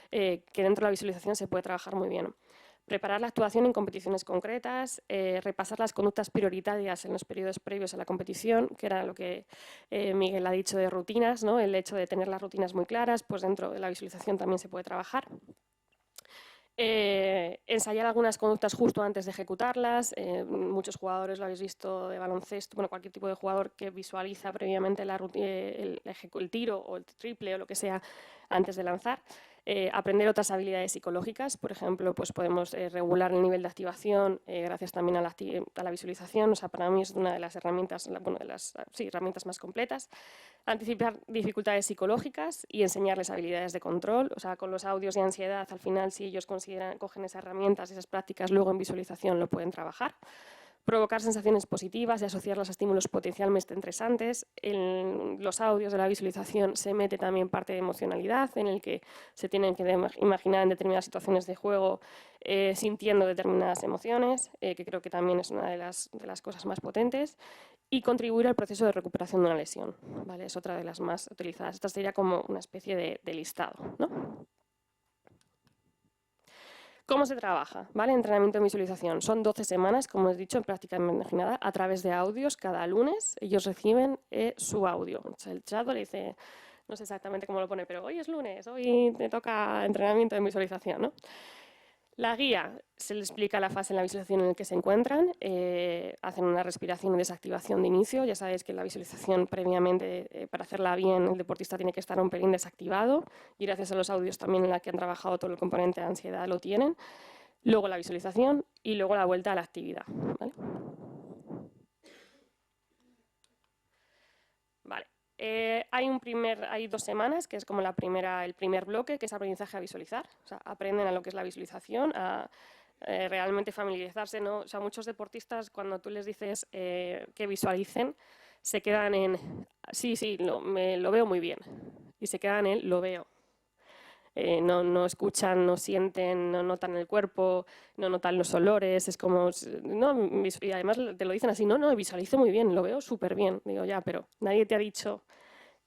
que dentro de la visualización se puede trabajar muy bien. Preparar la actuación en competiciones concretas, repasar las conductas prioritarias en los periodos previos a la competición, que era lo que Miguel ha dicho de rutinas, ¿no? El hecho de tener las rutinas muy claras, pues dentro de la visualización también se puede trabajar. Ensayar algunas conductas justo antes de ejecutarlas. Muchos jugadores lo habéis visto de baloncesto, bueno, cualquier tipo de jugador que visualiza previamente el tiro o el triple o lo que sea antes de lanzar. Aprender otras habilidades psicológicas, por ejemplo, pues podemos regular el nivel de activación gracias también a la visualización. O sea, para mí es una de las herramientas, herramientas más completas. Anticipar dificultades psicológicas y enseñarles habilidades de control. O sea, con los audios de ansiedad, al final, si ellos cogen esas herramientas, esas prácticas, luego en visualización lo pueden trabajar. Provocar sensaciones positivas y asociarlas a estímulos potencialmente estresantes. En los audios de la visualización se mete también parte de emocionalidad, en el que se tienen que imaginar en determinadas situaciones de juego sintiendo determinadas emociones, que creo que también es una de las cosas más potentes. Y contribuir al proceso de recuperación de una lesión, ¿vale? Es otra de las más utilizadas. Esta sería como una especie de listado, ¿no? ¿Cómo se trabaja? ¿Vale? Entrenamiento en visualización. Son 12 semanas, como he dicho, en práctica imaginada, a través de audios. Cada lunes ellos reciben su audio. O sea, el chat le dice, no sé exactamente cómo lo pone, pero hoy es lunes, hoy te toca entrenamiento en visualización, ¿no? La guía se les explica la fase en la visualización en la que se encuentran, hacen una respiración y desactivación de inicio. Ya sabéis que la visualización previamente, para hacerla bien, el deportista tiene que estar un pelín desactivado y gracias a los audios también en la que han trabajado todo el componente de ansiedad lo tienen. Luego la visualización y luego la vuelta a la actividad. ¿Vale? Vale. Hay 2 semanas, que es como el primer bloque, que es aprendizaje a visualizar. O sea, aprenden a lo que es la visualización, a realmente familiarizarse, ¿no? O sea, muchos deportistas, cuando tú les dices que visualicen, se quedan en, sí, lo veo muy bien. Y se quedan en, lo veo. No escuchan, no sienten, no notan el cuerpo, no notan los olores, es como, no, y además te lo dicen así, no, visualizo muy bien, lo veo súper bien. Digo, ya, pero nadie te ha dicho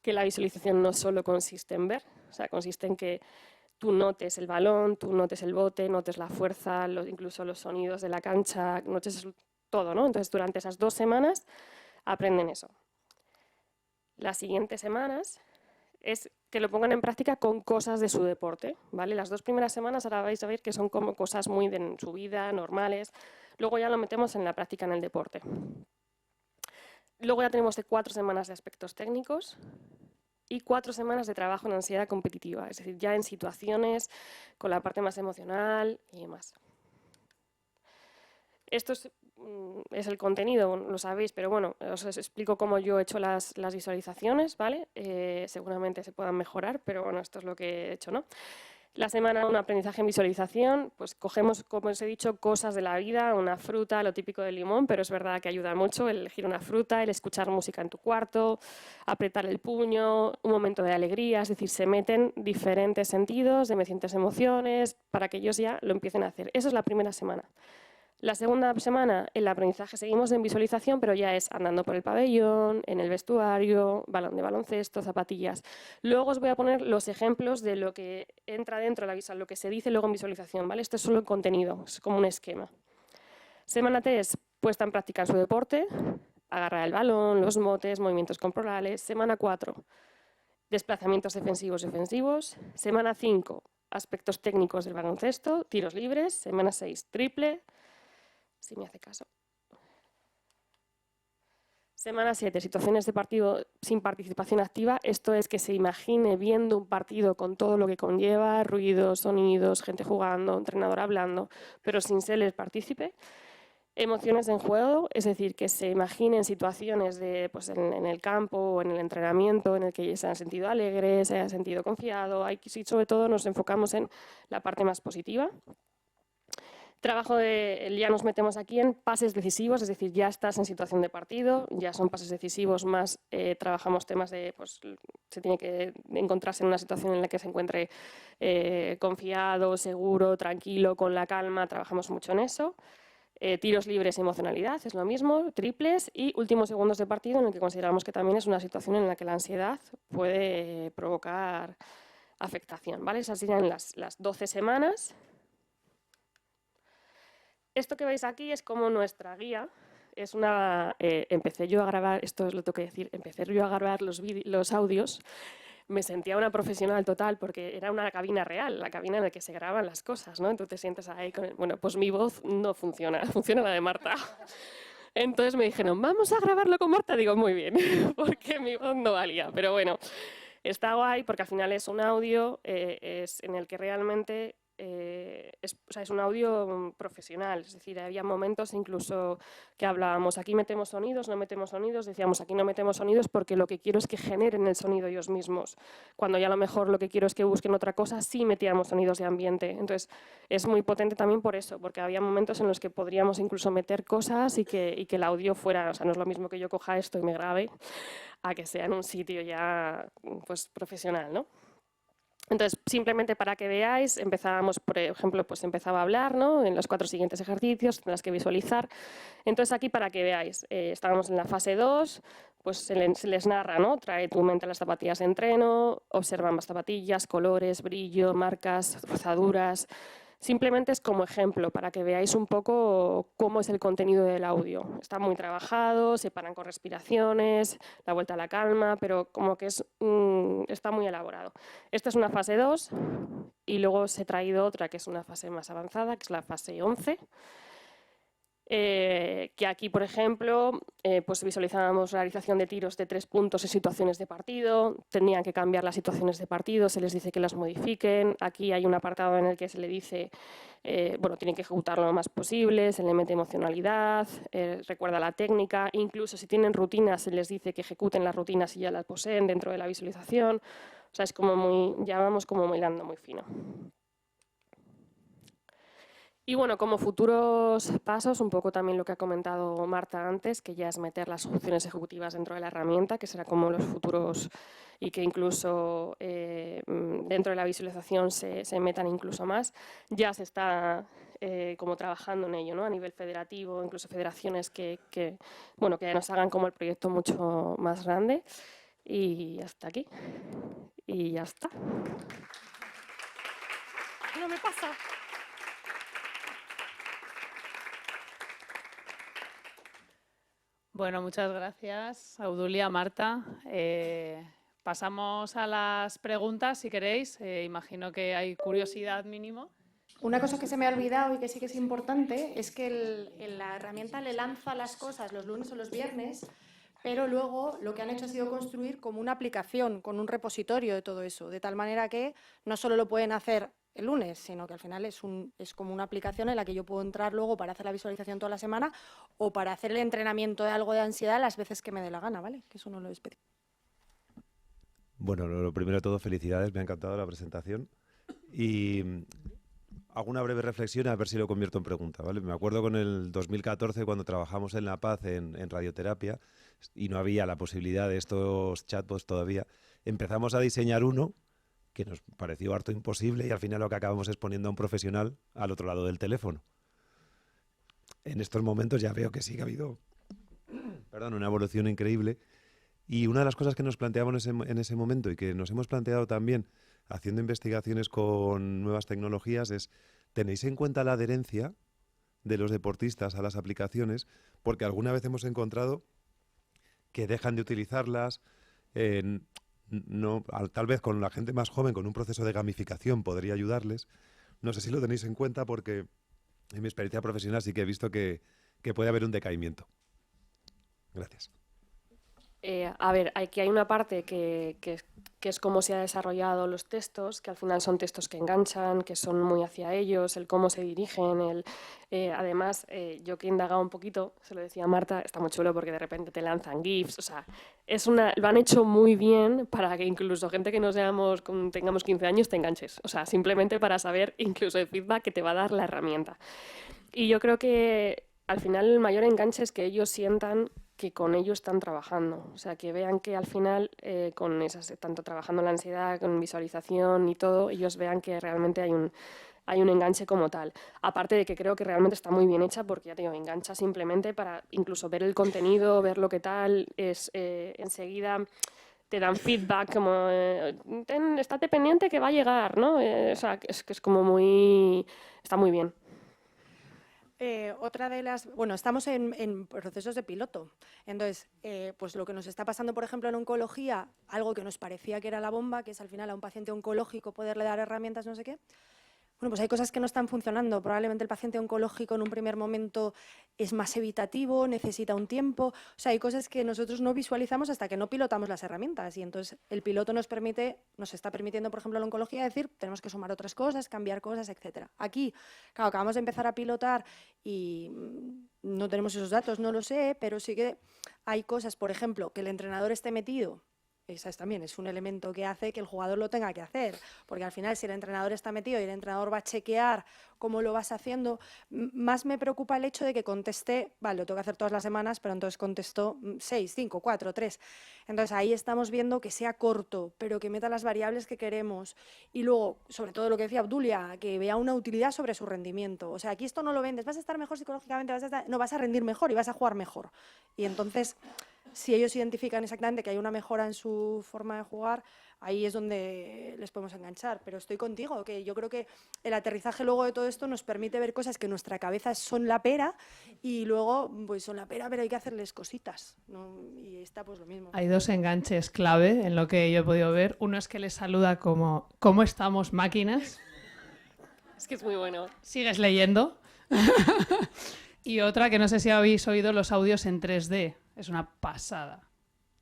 que la visualización no solo consiste en ver, o sea, consiste en que tú notes el balón, tú notes el bote, notes la fuerza, incluso los sonidos de la cancha, notes todo, ¿no? Entonces, durante esas 2 semanas aprenden eso. Las siguientes semanas es que lo pongan en práctica con cosas de su deporte, ¿vale? Las 2 primeras semanas ahora vais a ver que son como cosas muy de su vida, normales. Luego ya lo metemos en la práctica en el deporte. Luego ya tenemos 4 semanas de aspectos técnicos y 4 semanas de trabajo en ansiedad competitiva, es decir, ya en situaciones con la parte más emocional y demás. Esto es es el contenido, lo sabéis, pero bueno, os explico cómo yo he hecho las visualizaciones, ¿vale? Seguramente se puedan mejorar, pero bueno, esto es lo que he hecho, ¿no? La semana 1, aprendizaje en visualización, pues cogemos, como os he dicho, cosas de la vida, una fruta, lo típico del limón, pero es verdad que ayuda mucho el elegir una fruta, el escuchar música en tu cuarto, apretar el puño, un momento de alegría, es decir, se meten diferentes sentidos, de diferentes emociones, para que ellos ya lo empiecen a hacer. Eso es la primera semana. La segunda semana, el aprendizaje, seguimos en visualización, pero ya es andando por el pabellón, en el vestuario, balón de baloncesto, zapatillas. Luego os voy a poner los ejemplos de lo que entra dentro de la visual, lo que se dice luego en visualización, ¿vale? Esto es solo el contenido, es como un esquema. Semana 3, puesta en práctica en su deporte, agarrar el balón, los motes, movimientos corporales. Semana 4, desplazamientos defensivos y ofensivos. Semana 5, aspectos técnicos del baloncesto, tiros libres. Semana 6, triple. Si me hace caso. Semana 7, situaciones de partido sin participación activa. Esto es que se imagine viendo un partido con todo lo que conlleva, ruidos, sonidos, gente jugando, entrenador hablando, pero sin ser el partícipe. Emociones en juego, es decir, que se imaginen situaciones de, pues en el campo o en el entrenamiento en el que se han sentido alegres, se han sentido confiado. Aquí sí, sobre todo nos enfocamos en la parte más positiva. Trabajo ya nos metemos aquí en pases decisivos, es decir, ya estás en situación de partido, ya son pases decisivos, más trabajamos temas de, pues se tiene que encontrarse en una situación en la que se encuentre confiado, seguro, tranquilo, con la calma, trabajamos mucho en eso. Tiros libres y emocionalidad, es lo mismo, triples y últimos segundos de partido en el que consideramos que también es una situación en la que la ansiedad puede provocar afectación, ¿vale? Esas serían las 12 semanas. Esto que veis aquí es como nuestra guía. Es una, empecé yo a grabar, esto es lo que tengo que decir, empecé yo a grabar los audios. Me sentía una profesional total porque era una cabina real, la cabina en la que se graban las cosas, ¿no? Entonces te sientes ahí con bueno, pues mi voz no funciona, funciona la de Marta. Entonces me dijeron, vamos a grabarlo con Marta. Digo, muy bien, porque mi voz no valía. Pero bueno, está guay porque al final es un audio es en el que realmente es un audio profesional, es decir, había momentos incluso que hablábamos, aquí metemos sonidos, no metemos sonidos, decíamos, aquí no metemos sonidos porque lo que quiero es que generen el sonido ellos mismos, cuando ya a lo mejor lo que quiero es que busquen otra cosa, sí metíamos sonidos de ambiente. Entonces es muy potente también por eso, porque había momentos en los que podríamos incluso meter cosas y que el audio fuera, o sea, no es lo mismo que yo coja esto y me grabe, a que sea en un sitio ya pues profesional, ¿no? Entonces, simplemente para que veáis, empezábamos, por ejemplo, pues empezaba a hablar, ¿no? En los 4 siguientes ejercicios, tendrás que visualizar. Entonces, aquí para que veáis, estábamos en la fase 2, pues se les narra, ¿no? Trae tu mente a las zapatillas de entreno, observa ambas zapatillas, colores, brillo, marcas, rozaduras. Simplemente es como ejemplo para que veáis un poco cómo es el contenido del audio. Está muy trabajado, se paran con respiraciones, la vuelta a la calma, pero como que está muy elaborado. Esta es una fase 2 y luego os he traído otra que es una fase más avanzada, que es la fase 11. Que aquí, por ejemplo, pues visualizábamos la realización de tiros de 3 puntos en situaciones de partido, tenían que cambiar las situaciones de partido, se les dice que las modifiquen, aquí hay un apartado en el que se le dice, bueno, tienen que ejecutarlo lo más posible, se le mete emocionalidad, recuerda la técnica, incluso si tienen rutinas se les dice que ejecuten las rutinas y ya las poseen dentro de la visualización, o sea, es como muy, ya vamos como hilando muy fino. Y bueno, como futuros pasos, un poco también lo que ha comentado Marta antes, que ya es meter las opciones ejecutivas dentro de la herramienta, que será como los futuros y que incluso dentro de la visualización se metan incluso más. Ya se está como trabajando en ello, ¿no? A nivel federativo, incluso federaciones bueno, que nos hagan como el proyecto mucho más grande. Y hasta aquí. Y ya está. No me pasa. Bueno, muchas gracias, Audulia, Marta. Pasamos a las preguntas, si queréis. Imagino que hay curiosidad mínimo. Una cosa que se me ha olvidado y que sí que es importante es que la herramienta le lanza las cosas los lunes o los viernes, pero luego lo que han hecho ha sido construir como una aplicación con un repositorio de todo eso, de tal manera que no solo lo pueden hacer el lunes, sino que al final es como una aplicación en la que yo puedo entrar luego para hacer la visualización toda la semana o para hacer el entrenamiento de algo de ansiedad las veces que me dé la gana, ¿vale? Que eso no lo he especificado. Bueno, lo primero de todo, felicidades, me ha encantado la presentación. Y hago una breve reflexión a ver si lo convierto en pregunta, ¿vale? Me acuerdo con el 2014 cuando trabajamos en La Paz en radioterapia y no había la posibilidad de estos chatbots todavía. Empezamos a diseñar uno que nos pareció harto imposible y al final lo que acabamos es poniendo a un profesional al otro lado del teléfono. En estos momentos ya veo que sí que ha habido una evolución increíble. Y una de las cosas que nos planteamos en ese momento y que nos hemos planteado también haciendo investigaciones con nuevas tecnologías es, ¿tenéis en cuenta la adherencia de los deportistas a las aplicaciones? Porque alguna vez hemos encontrado que dejan de utilizarlas, tal vez con la gente más joven, con un proceso de gamificación podría ayudarles. No sé si lo tenéis en cuenta porque en mi experiencia profesional sí que he visto que puede haber un decaimiento. Gracias. A ver, aquí hay una parte que es cómo se han desarrollado los textos, que al final son textos que enganchan, que son muy hacia ellos, el cómo se dirigen. Además, yo que he indagado un poquito, se lo decía a Marta, está muy chulo porque de repente te lanzan GIFs, o sea, lo han hecho muy bien para que incluso gente que no tengamos 15 años te enganches, o sea, simplemente para saber incluso el feedback que te va a dar la herramienta. Y yo creo que al final el mayor enganche es que ellos sientan que con ello están trabajando, o sea, que vean que al final, tanto trabajando la ansiedad, con visualización y todo, ellos vean que realmente hay un enganche como tal. Aparte de que creo que realmente está muy bien hecha porque, ya te digo, engancha simplemente para incluso ver el contenido, ver lo que tal, enseguida te dan feedback como, estate pendiente que va a llegar, ¿no? O sea, es que es como está muy bien. Otra de las... Bueno, estamos en procesos de piloto. Entonces, pues lo que nos está pasando, por ejemplo, en oncología, algo que nos parecía que era la bomba, que es al final a un paciente oncológico poderle dar herramientas, no sé qué. Bueno, pues hay cosas que no están funcionando. Probablemente el paciente oncológico en un primer momento es más evitativo, necesita un tiempo. O sea, hay cosas que nosotros no visualizamos hasta que no pilotamos las herramientas. Y entonces el piloto nos está permitiendo, por ejemplo, en la oncología decir, tenemos que sumar otras cosas, cambiar cosas, etcétera. Aquí, claro, acabamos de empezar a pilotar y no tenemos esos datos, no lo sé, pero sí que hay cosas, por ejemplo, que el entrenador esté metido. Esa también es un elemento que hace que el jugador lo tenga que hacer, porque al final si el entrenador está metido y el entrenador va a chequear cómo lo vas haciendo, más me preocupa el hecho de que conteste, vale, lo tengo que hacer todas las semanas, pero entonces contestó 6, 5, 4, 3. Entonces ahí estamos viendo que sea corto, pero que meta las variables que queremos. Y luego, sobre todo lo que decía Obdulia, que vea una utilidad sobre su rendimiento. O sea, aquí esto no lo vendes, vas a estar mejor psicológicamente, no, vas a rendir mejor y vas a jugar mejor. Y entonces, si ellos identifican exactamente que hay una mejora en su forma de jugar, ahí es donde les podemos enganchar. Pero estoy contigo, que yo creo que el aterrizaje luego de todo esto nos permite ver cosas que en nuestra cabeza son la pera y luego pues son la pera, pero hay que hacerles cositas, ¿no? Y está pues lo mismo. Hay dos enganches clave en lo que yo he podido ver. Uno es que les saluda como ¿cómo estamos, máquinas? Es que es muy bueno. ¿Sigues leyendo? Y otra que no sé si habéis oído los audios en 3D. Es una pasada.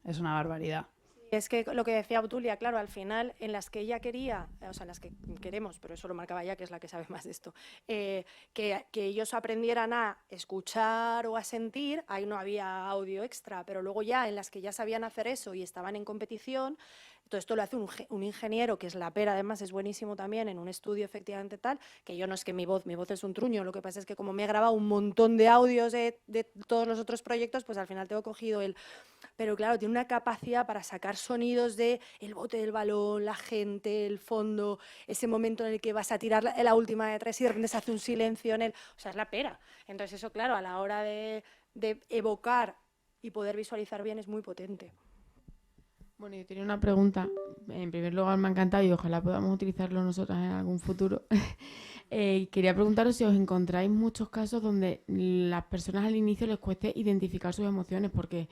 Es una barbaridad. Es que lo que decía Obdulia, claro, al final, en las que ella quería, o sea, en las que queremos, pero eso lo marcaba ella, que es la que sabe más de esto, que ellos aprendieran a escuchar o a sentir, ahí no había audio extra, pero luego ya en las que ya sabían hacer eso y estaban en competición, todo esto lo hace un ingeniero, que es la pera, además es buenísimo también, en un estudio efectivamente tal, que yo no es que mi voz es un truño, lo que pasa es que como me he grabado un montón de audios de todos los otros proyectos, pues al final tengo cogido el... Pero claro, tiene una capacidad para sacar sonidos de el bote del balón, la gente, el fondo, ese momento en el que vas a tirar la última de 3 y de repente se hace un silencio en él. O sea, es la pera. Entonces eso, claro, a la hora de evocar y poder visualizar bien es muy potente. Bueno, yo tenía una pregunta. En primer lugar, me ha encantado y ojalá podamos utilizarlo nosotras en algún futuro. Quería preguntaros si os encontráis muchos casos donde las personas al inicio les cueste identificar sus emociones, porque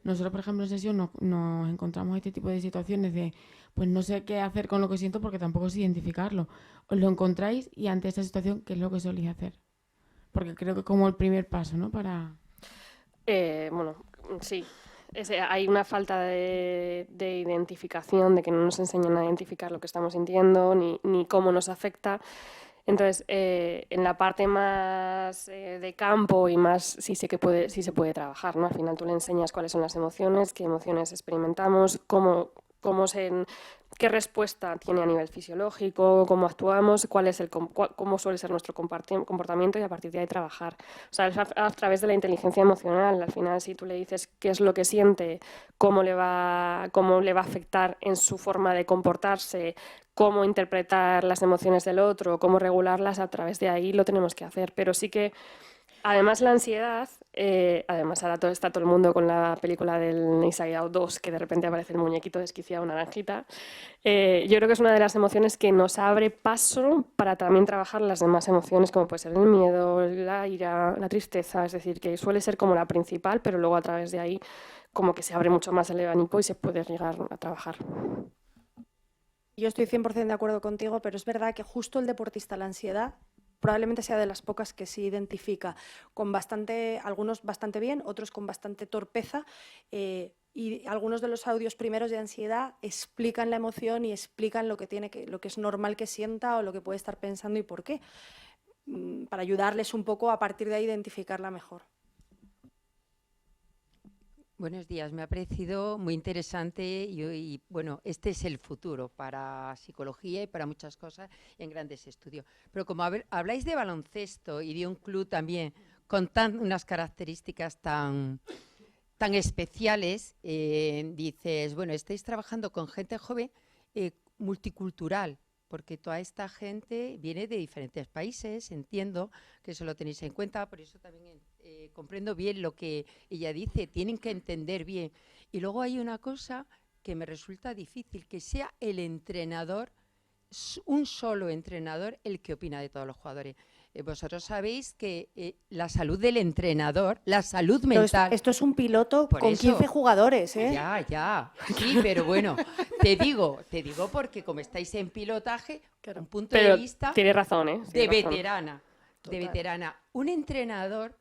nosotros, por ejemplo, en sesión nos encontramos este tipo de situaciones de, pues no sé qué hacer con lo que siento porque tampoco sé identificarlo. ¿Os lo encontráis? Y ante esta situación, ¿qué es lo que solís hacer? Porque creo que es como el primer paso, ¿no? Bueno, sí. Hay una falta de identificación, de que no nos enseñan a identificar lo que estamos sintiendo ni cómo nos afecta. Entonces, en la parte más de campo y más sí se puede trabajar, ¿no? Al final tú le enseñas cuáles son las emociones, qué emociones experimentamos, qué respuesta tiene a nivel fisiológico, cómo actuamos, cómo suele ser nuestro comportamiento y a partir de ahí trabajar. O sea, es a través de la inteligencia emocional. Al final, si tú le dices qué es lo que siente, cómo le va a afectar en su forma de comportarse, cómo interpretar las emociones del otro, cómo regularlas, a través de ahí lo tenemos que hacer. Pero sí que, además, la ansiedad, además ahora está todo el mundo con la película del Inside Out 2, que de repente aparece el muñequito desquiciado, naranjita. Yo creo que es una de las emociones que nos abre paso para también trabajar las demás emociones, como puede ser el miedo, la ira, la tristeza, es decir, que suele ser como la principal, pero luego a través de ahí como que se abre mucho más el abanico y se puede llegar a trabajar. Yo estoy 100% de acuerdo contigo, pero es verdad que justo el deportista, la ansiedad, probablemente sea de las pocas que sí identifica con algunos bastante bien, otros con bastante torpeza, y algunos de los audios primeros de ansiedad explican la emoción y explican lo que es normal que sienta o lo que puede estar pensando y por qué, para ayudarles un poco a partir de ahí identificarla mejor. Buenos días, me ha parecido muy interesante y, bueno, este es el futuro para psicología y para muchas cosas en grandes estudios. Pero como habláis de baloncesto y de un club también con unas características tan especiales, dices, bueno, estáis trabajando con gente joven multicultural, porque toda esta gente viene de diferentes países, entiendo que eso lo tenéis en cuenta, por eso también comprendo bien lo que ella dice, tienen que entender bien. Y luego hay una cosa que me resulta difícil, que sea el entrenador, un solo entrenador, el que opina de todos los jugadores. Vosotros sabéis que la salud del entrenador, la salud mental... Esto es un piloto con 15 jugadores, ¿eh? Ya, sí, pero bueno, te digo porque como estáis en pilotaje, claro, un punto pero de vista... Tiene razón, ¿eh? De veterana. Un entrenador,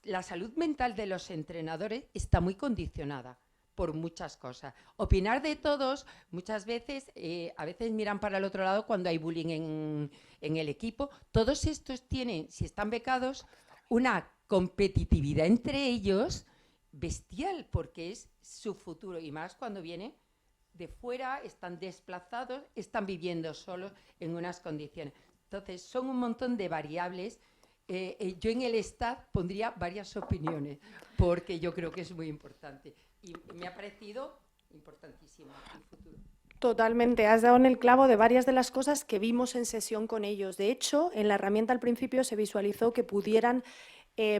la salud mental de los entrenadores está muy condicionada por muchas cosas. Opinar de todos, muchas veces, a veces miran para el otro lado cuando hay bullying en el equipo. Todos estos tienen, si están becados, una competitividad entre ellos bestial, porque es su futuro. Y más cuando vienen de fuera, están desplazados, están viviendo solos en unas condiciones. Entonces, son un montón de variables. Yo en el staff pondría varias opiniones, porque yo creo que es muy importante. Y me ha parecido importantísimo el futuro. Totalmente, has dado en el clavo de varias de las cosas que vimos en sesión con ellos. De hecho, en la herramienta al principio se visualizó que pudieran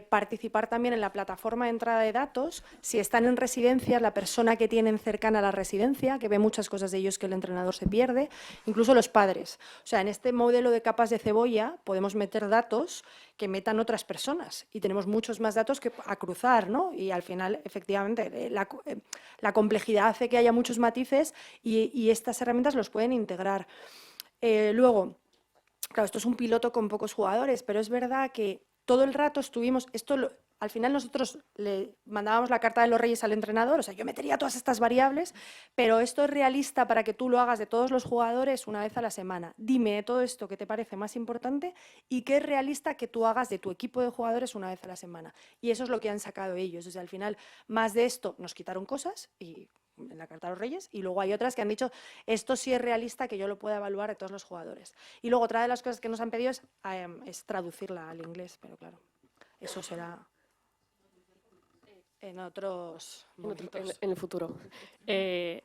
participar también en la plataforma de entrada de datos, si están en residencias, la persona que tienen cercana a la residencia, que ve muchas cosas de ellos que el entrenador se pierde, incluso los padres. O sea, en este modelo de capas de cebolla podemos meter datos que metan otras personas y tenemos muchos más datos que a cruzar, ¿no? Y al final, efectivamente, la complejidad hace que haya muchos matices y estas herramientas los pueden integrar. Luego, claro, esto es un piloto con pocos jugadores, pero es verdad que todo el rato estuvimos, al final nosotros le mandábamos la carta de los Reyes al entrenador, o sea, yo metería todas estas variables, pero esto es realista para que tú lo hagas de todos los jugadores una vez a la semana. Dime todo esto que te parece más importante y qué es realista que tú hagas de tu equipo de jugadores una vez a la semana. Y eso es lo que han sacado ellos. O sea, al final, más de esto nos quitaron cosas y en la carta de los Reyes, y luego hay otras que han dicho esto sí es realista que yo lo pueda evaluar de todos los jugadores. Y luego otra de las cosas que nos han pedido es traducirla al inglés, pero claro, eso será en otros momentos. En el futuro.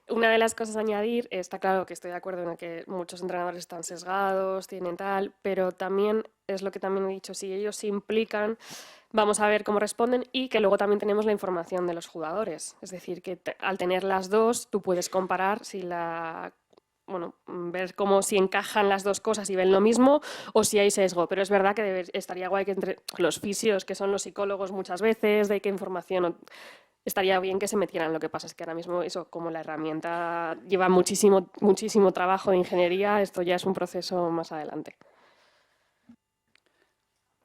Una de las cosas a añadir, está claro que estoy de acuerdo en que muchos entrenadores están sesgados, tienen tal, pero también es lo que también he dicho, si ellos se implican, vamos a ver cómo responden y que luego también tenemos la información de los jugadores. Es decir, que al tener las dos, tú puedes comparar ver cómo si encajan las dos cosas y ven lo mismo o si hay sesgo. Pero es verdad que estaría guay que entre los fisios, que son los psicólogos muchas veces, de qué información... Estaría bien que se metieran. Lo que pasa es que ahora mismo eso, como la herramienta lleva muchísimo trabajo de ingeniería, esto ya es un proceso más adelante.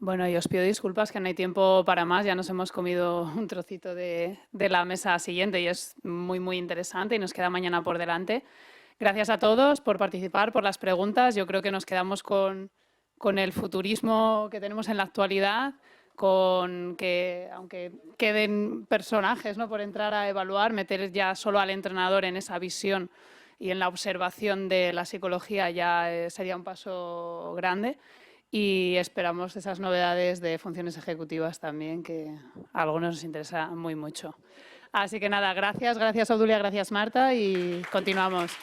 Bueno, y os pido disculpas que no hay tiempo para más, ya nos hemos comido un trocito de la mesa siguiente y es muy, muy interesante y nos queda mañana por delante. Gracias a todos por participar, por las preguntas. Yo creo que nos quedamos con el futurismo que tenemos en la actualidad, con que, aunque queden personajes, ¿no?, por entrar a evaluar, meter ya solo al entrenador en esa visión y en la observación de la psicología ya sería un paso grande. Y esperamos esas novedades de funciones ejecutivas también, que a algunos nos interesa muy mucho. Así que nada, gracias Obdulia, gracias Marta y continuamos.